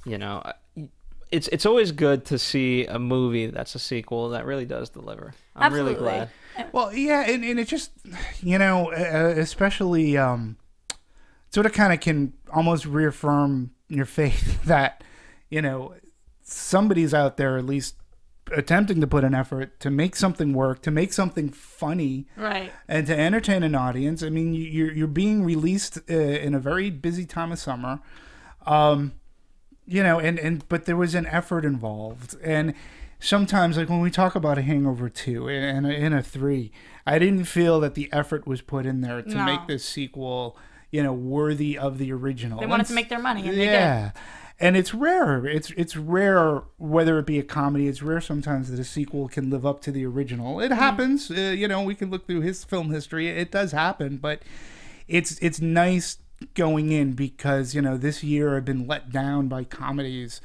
it's always good to see a movie that's a sequel that really does deliver. I'm Absolutely. really glad. Well, yeah, and it just especially sort of kind of can almost reaffirm your faith that somebody's out there at least attempting to put an effort to make something work, to make something funny, right, and to entertain an audience. I mean, you're being released in a very busy time of summer. But there was an effort involved, and sometimes, like when we talk about a Hangover 2 and a 3, I didn't feel that the effort was put in there to make this sequel, worthy of the original. They wanted to make their money, and they did. And it's rare. It's rare, whether it be a comedy. It's rare sometimes that a sequel can live up to the original. It happens. We can look through his film history. It does happen, but it's nice going in because this year I've been let down by comedies.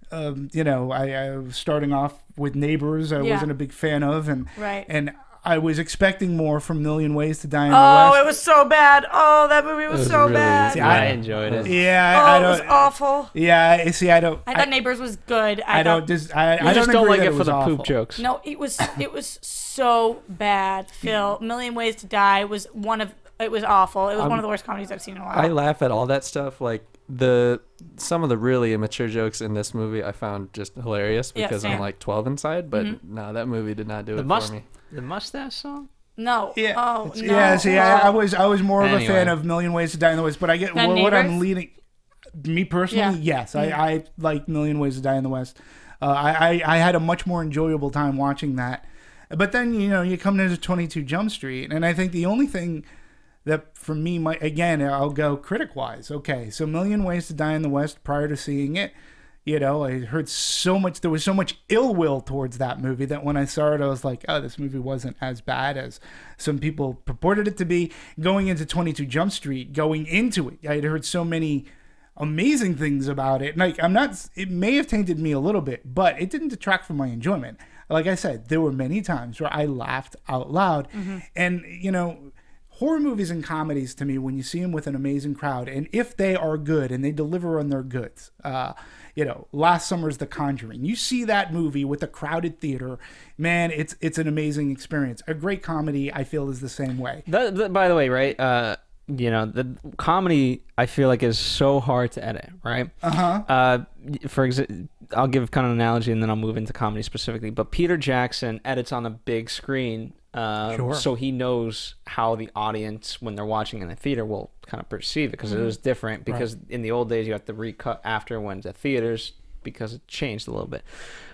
I was starting off with Neighbors. I wasn't a big fan of, and I was expecting more from Million Ways to Die in the West. Oh, it was so bad. Oh, that movie was so really bad. See, I enjoyed it. Yeah, it was awful. Yeah, I don't. I thought Neighbors was good. I don't like it for the awful. poop jokes. No, it was so bad. Phil, Million Ways to Die was It was awful. It was one of the worst comedies I've seen in a while. I laugh at all that stuff. Like some of the really immature jokes in this movie I found just hilarious because I'm like 12 inside. But no, that movie did not do it for me. The mustache song? No. Yeah. Oh, no. Yeah. See, I was more of a fan of Million Ways to Die in the West, but I get what I'm leading. Me personally, yes, I like Million Ways to Die in the West. I had a much more enjoyable time watching that. But then you come into 22 Jump Street, and I think the only thing that for me I'll go critic wise. Okay, so Million Ways to Die in the West. Prior to seeing it, I heard so much. There was so much ill will towards that movie that when I saw it, I was like, oh, this movie wasn't as bad as some people purported it to be. Going into 22 Jump Street, going into it, I had heard so many amazing things about it. Like it may have tainted me a little bit, but it didn't detract from my enjoyment. Like I said, there were many times where I laughed out loud, and horror movies and comedies to me, when you see them with an amazing crowd, and if they are good and they deliver on their goods, last summer's The Conjuring, you see that movie with a crowded theater, man, it's an amazing experience. A great comedy, I feel, is the same way. By the way, right, the comedy I feel like is so hard to edit, right? For example, I'll give kind of an analogy and then I'll move into comedy specifically, but Peter Jackson edits on a big screen. So he knows how the audience, when they're watching in the theater, will kind of perceive it, because it was different. Because in the old days, you have to recut after when to theaters because it changed a little bit.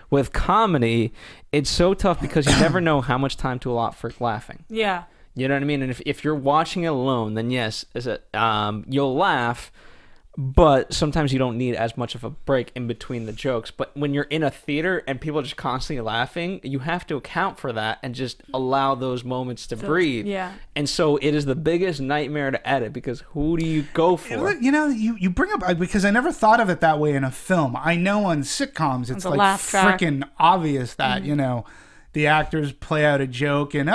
With comedy, it's so tough because you never know how much time to allot for laughing. Yeah. You know what I mean? And if you're watching it alone, then yes, you'll laugh. but sometimes you don't need as much of a break in between the jokes. But when you're in a theater and people are just constantly laughing, you have to account for that and just allow those moments to breathe. Yeah. And so it is the biggest nightmare to edit, because who do you go for? You know, you bring up, because I never thought of it that way in a film. I know on sitcoms it's like freaking obvious that, you know, the actors play out a joke and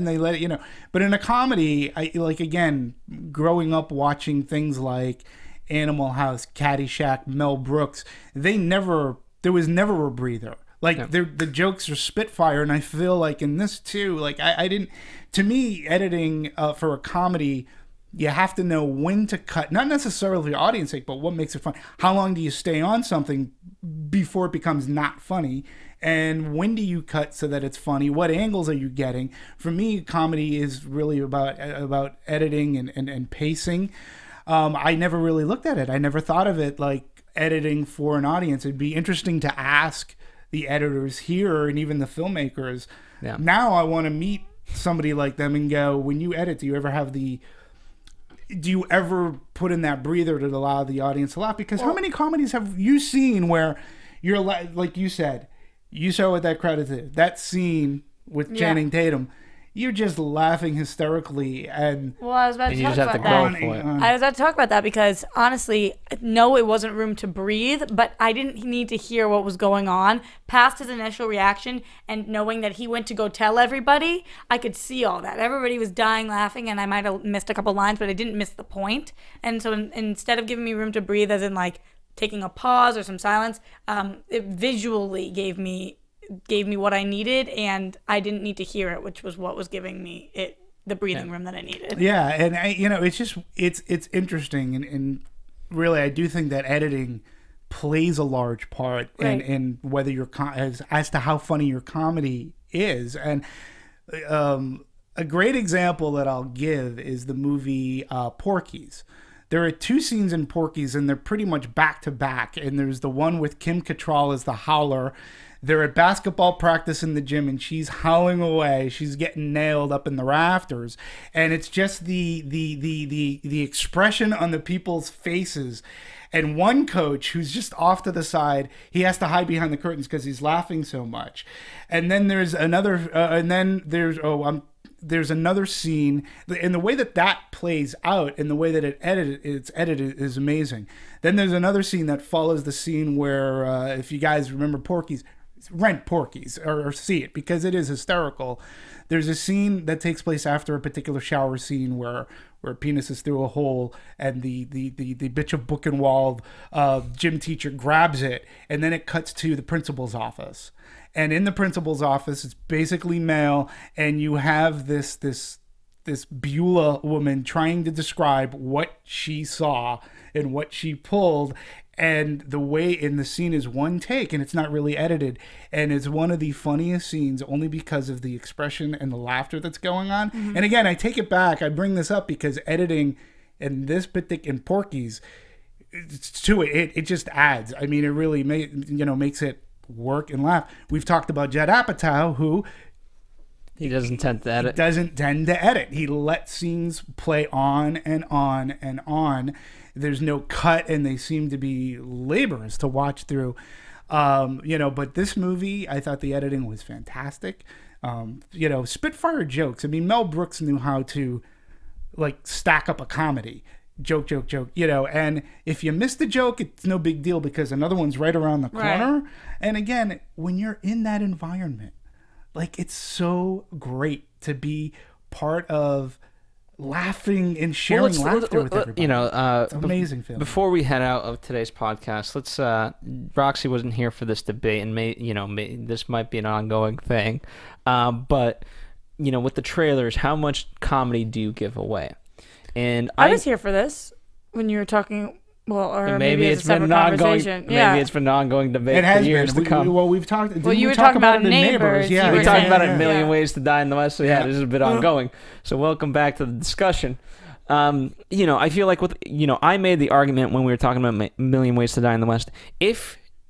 they let it, you know. But in a comedy, again, growing up watching things like Animal House, Caddyshack, Mel Brooks, there was never a breather. Like the jokes are spitfire, and I feel like in this too, like I didn't. To me, editing for a comedy, you have to know when to cut, not necessarily for the audience sake, but what makes it fun. How long do you stay on something before it becomes not funny? And when do you cut so that it's funny? What angles are you getting? For me, comedy is really about editing and pacing. I never really looked at it. I never thought of it like editing for an audience. It'd be interesting to ask the editors here and even the filmmakers. Yeah. Now I want to meet somebody like them and go, when you edit, do you ever put in that breather to allow the audience to laugh? Because how many comedies have you seen where you're like you said, you saw what that crowd did. That scene with Channing Tatum, you're just laughing hysterically, and I was about to talk about that. I was about to talk about that because honestly, no, it wasn't room to breathe, but I didn't need to hear what was going on past his initial reaction, and knowing that he went to go tell everybody, I could see all that. Everybody was dying laughing, and I might have missed a couple lines, but I didn't miss the point. And so instead of giving me room to breathe, as in like taking a pause or some silence, it visually gave me what I needed, and I didn't need to hear it, which was what was giving me the breathing room that I needed. Yeah, and it's interesting, and really I do think that editing plays a large part in whether your as to how funny your comedy is. And a great example that I'll give is the movie Porky's. There are two scenes in Porky's, and they're pretty much back to back. And there's the one with Kim Cattrall as the howler. They're at basketball practice in the gym, and she's howling away. She's getting nailed up in the rafters, and it's just the expression on the people's faces. And one coach who's just off to the side, he has to hide behind the curtains because he's laughing so much. And then there's another, there's another scene, and the way that plays out and the way that it's edited is amazing. Then there's another scene that follows the scene where, if you guys remember Porky's, rent Porky's or see it because it is hysterical. There's a scene that takes place after a particular shower scene where penis is through a hole, and the bitch of Buchenwald gym teacher grabs it, and then it cuts to the principal's office. And in the principal's office, it's basically male, and you have this Beulah woman trying to describe what she saw and what she pulled. And the way in the scene is one take, and it's not really edited. And it's one of the funniest scenes only because of the expression and the laughter that's going on. Mm-hmm. And again, I take it back. I bring this up because editing in this particular, in Porky's, to it just adds. I mean, it really makes it work and laugh. We've talked about Judd Apatow, who he doesn't tend to edit. He lets scenes play on and on and on. There's no cut, and they seem to be laborious to watch through. But this movie, I thought the editing was fantastic. Spitfire jokes. I mean, Mel Brooks knew how to stack up a comedy. Joke, and if you miss the joke, it's no big deal because another one's right around the corner. Right. And again, when you're in that environment, it's so great to be part of laughing and sharing laughter with everybody. It's an amazing film. Before we head out of today's podcast, let's. Roxy wasn't here for this debate, and this might be an ongoing thing. But with the trailers, how much comedy do you give away? And I was here for this when you were talking. Well, or maybe it's been an ongoing. Maybe it's been an ongoing debate for years to come. We've talked. You were talking about Neighbors. Yeah, we talked about it a million ways to die in the West. So this is a bit ongoing. So welcome back to the discussion. I feel like I made the argument when we were talking about A Million Ways to Die in the West.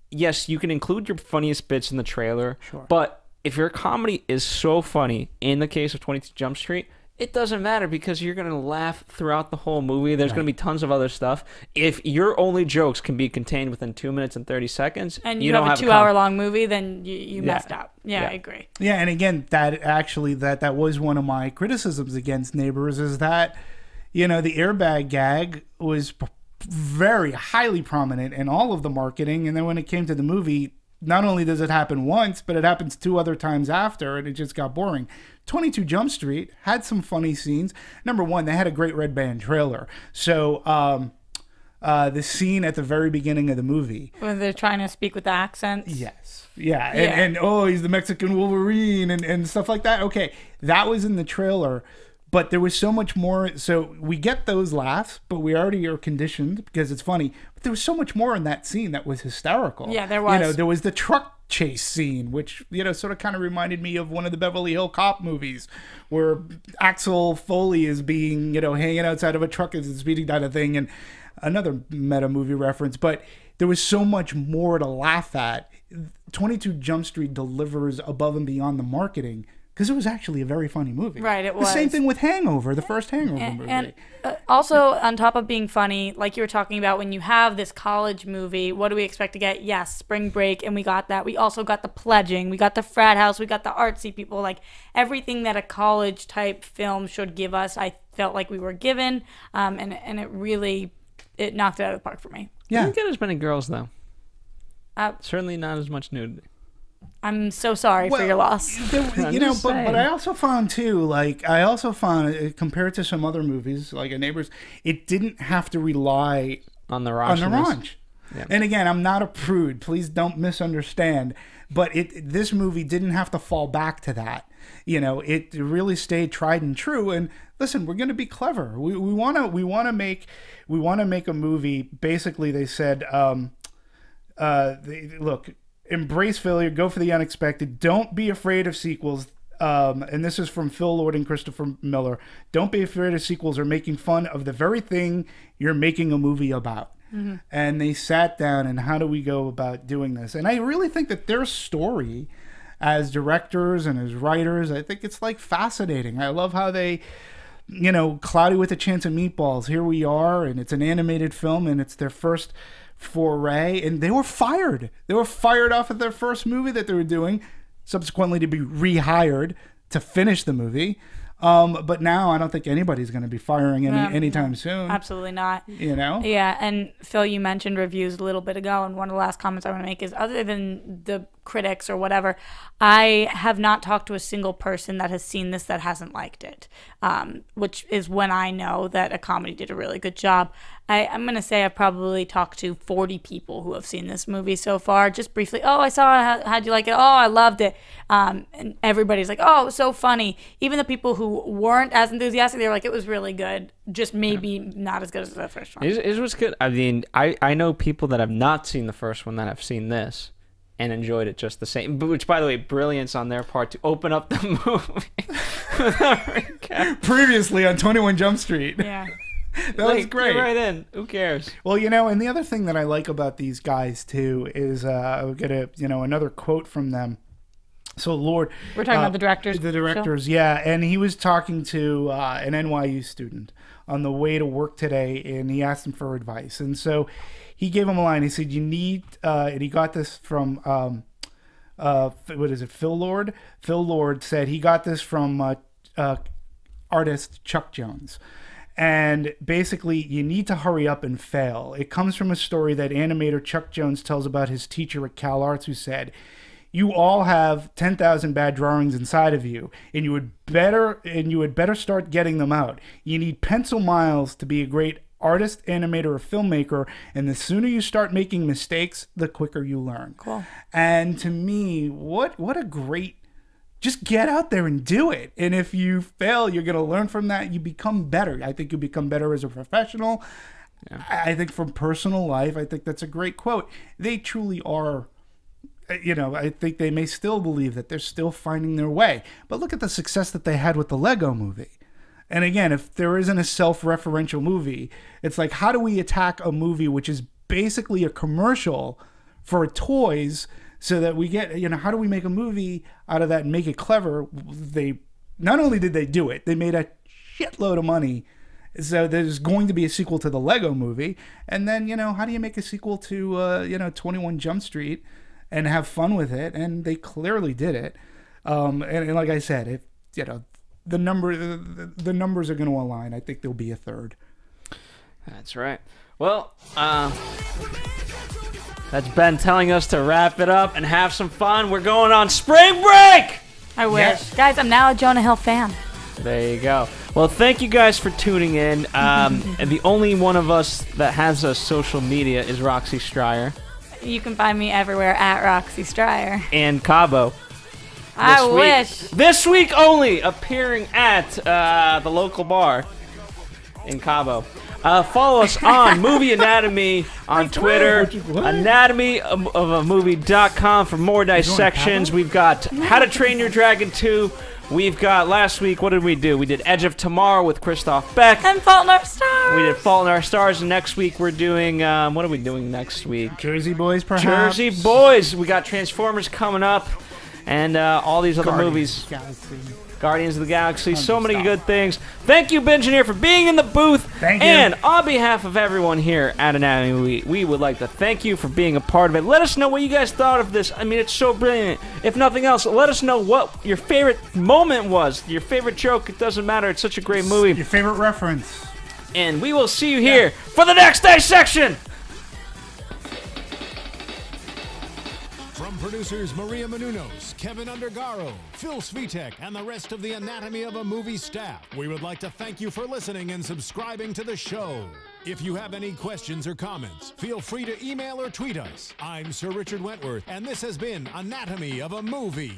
Yes, you can include your funniest bits in the trailer, but if your comedy is so funny, in the case of 22 Jump Street, It doesn't matter because you're going to laugh throughout the whole movie. There's going to be tons of other stuff. If your only jokes can be contained within 2 minutes and 30 seconds, and you don't have a 2-hour-long movie, then you messed up. Yeah, I agree. Yeah, and again, that was one of my criticisms against Neighbors is that, the airbag gag was very highly prominent in all of the marketing, and then when it came to the movie, not only does it happen once, but it happens 2 other times after, and it just got boring. 22 Jump Street had some funny scenes. Number one, they had a great Red Band trailer. So the scene at the very beginning of the movie, when they're trying to speak with the accents. Yes. Yeah. And he's the Mexican Wolverine and stuff like that. Okay. That was in the trailer. But there was so much more. So we get those laughs, but we already are conditioned because it's funny. But there was so much more in that scene that was hysterical. Yeah, there was. There was the truck chase scene, which, sort of kind of reminded me of one of the Beverly Hill Cop movies where Axel Foley is being, hanging outside of a truck as it's speeding down a thing. And another meta movie reference. But there was so much more to laugh at. 22 Jump Street delivers above and beyond the marketing. Because it was actually a very funny movie. Right, it was. The same thing with Hangover, the first Hangover movie. And also, on top of being funny, like you were talking about, when you have this college movie, what do we expect to get? Yes, Spring Break, and we got that. We also got the pledging. We got the frat house. We got the artsy people. Like, everything that a college-type film should give us, I felt like we were given. And it really, it knocked it out of the park for me. Yeah. You didn't get as many girls, though. Certainly not as much nudity. I'm so sorry for your loss. But I also found too, compared to some other movies like a Neighbors, it didn't have to rely on the raunch. Yeah. And again, I'm not a prude. Please don't misunderstand. But this movie didn't have to fall back to that. It really stayed tried and true. And listen, we're going to be clever. We want to make a movie. Basically, they said, look. Embrace failure, go for the unexpected. Don't be afraid of sequels. And this is from Phil Lord and Christopher Miller. Don't be afraid of sequels or making fun of the very thing you're making a movie about. Mm-hmm. And they sat down and how do we go about doing this? And I really think that their story as directors and as writers, I think it's fascinating. I love how they, Cloudy with a Chance of Meatballs, here we are, and it's an animated film and it's their first foray, and they were fired off of their first movie that they were doing, subsequently to be rehired to finish the movie. But now I don't think anybody's going to be firing anytime soon. Absolutely not. Yeah. And Phil, you mentioned reviews a little bit ago, and one of the last comments I want to make is, other than the critics or whatever, I have not talked to a single person that has seen this that hasn't liked it, which is when I know that a comedy did a really good job. I'm going to say I've probably talked to 40 people who have seen this movie so far, just briefly. Oh, I saw it. How'd you like it? Oh, I loved it. And everybody's like, oh, it was so funny. Even the people who weren't as enthusiastic, they were like, it was really good. Just maybe not as good as the first one. It was good. I mean, I know people that have not seen the first one that have seen this and enjoyed it just the same. Which, by the way, brilliance on their part to open up the movie. Previously on 21 Jump Street. Yeah. That was great. Right in. Who cares? Well, and the other thing that I like about these guys too is I'll get another quote from them. So Lord, we're talking about the directors. The directors, yeah, and he was talking to an NYU student on the way to work today, and he asked him for advice, and so he gave him a line. He said, "You need," and he got this from what is it? Phil Lord. Phil Lord said he got this from artist Chuck Jones. And basically, you need to hurry up and fail. It comes from a story that animator Chuck Jones tells about his teacher at Cal Arts, who said, "You all have 10,000 bad drawings inside of you, and you would better start getting them out. You need pencil miles to be a great artist, animator, or filmmaker, and the sooner you start making mistakes, the quicker you learn." Cool. And to me, what a great. Just get out there and do it. And if you fail, you're going to learn from that. You become better. I think you become better as a professional. Yeah. I think from personal life, I think that's a great quote. They truly are, I think they may still believe that they're still finding their way. But look at the success that they had with the Lego movie. And again, if there isn't a self-referential movie, it's like, how do we attack a movie which is basically a commercial for toys, so that we get, how do we make a movie out of that and make it clever? They not only did they do it, they made a shitload of money. So there's going to be a sequel to the Lego movie. And then, how do you make a sequel to, 21 Jump Street and have fun with it? And they clearly did it. And like I said, if, the numbers are going to align, I think there'll be a third. That's right. Well, that's Ben telling us to wrap it up and have some fun. We're going on spring break! I wish. Yes. Guys, I'm now a Jonah Hill fan. There you go. Well, thank you guys for tuning in. And the only one of us that has a social media is Roxy Striar. You can find me everywhere at Roxy Striar. And Cabo. I wish. This week only, appearing at the local bar in Cabo. Follow us on Movie Anatomy on Twitter, anatomyofA-movie.com for more dissections. We've got How to Train Your Dragon 2. We've got last week, what did we do? We did Edge of Tomorrow with Christoph Beck. And Fault in Our Stars. We did Fault in Our Stars. And next week we're doing, what are we doing next week? Jersey Boys, perhaps? Jersey Boys. We got Transformers coming up. And all these other movies. Guardians of the Galaxy, so many good things. Thank you, Bengineer, for being in the booth. Thank you. And on behalf of everyone here at Anatomy, we would like to thank you for being a part of it. Let us know what you guys thought of this. I mean, it's so brilliant. If nothing else, let us know what your favorite moment was, your favorite joke. It doesn't matter. It's such a great movie. Your favorite reference. And we will see you here for the next dissection. From producers Maria Menounos, Kevin Undergaro, Phil Svitek, and the rest of the Anatomy of a Movie staff, we would like to thank you for listening and subscribing to the show. If you have any questions or comments, feel free to email or tweet us. I'm Sir Richard Wentworth, and this has been Anatomy of a Movie.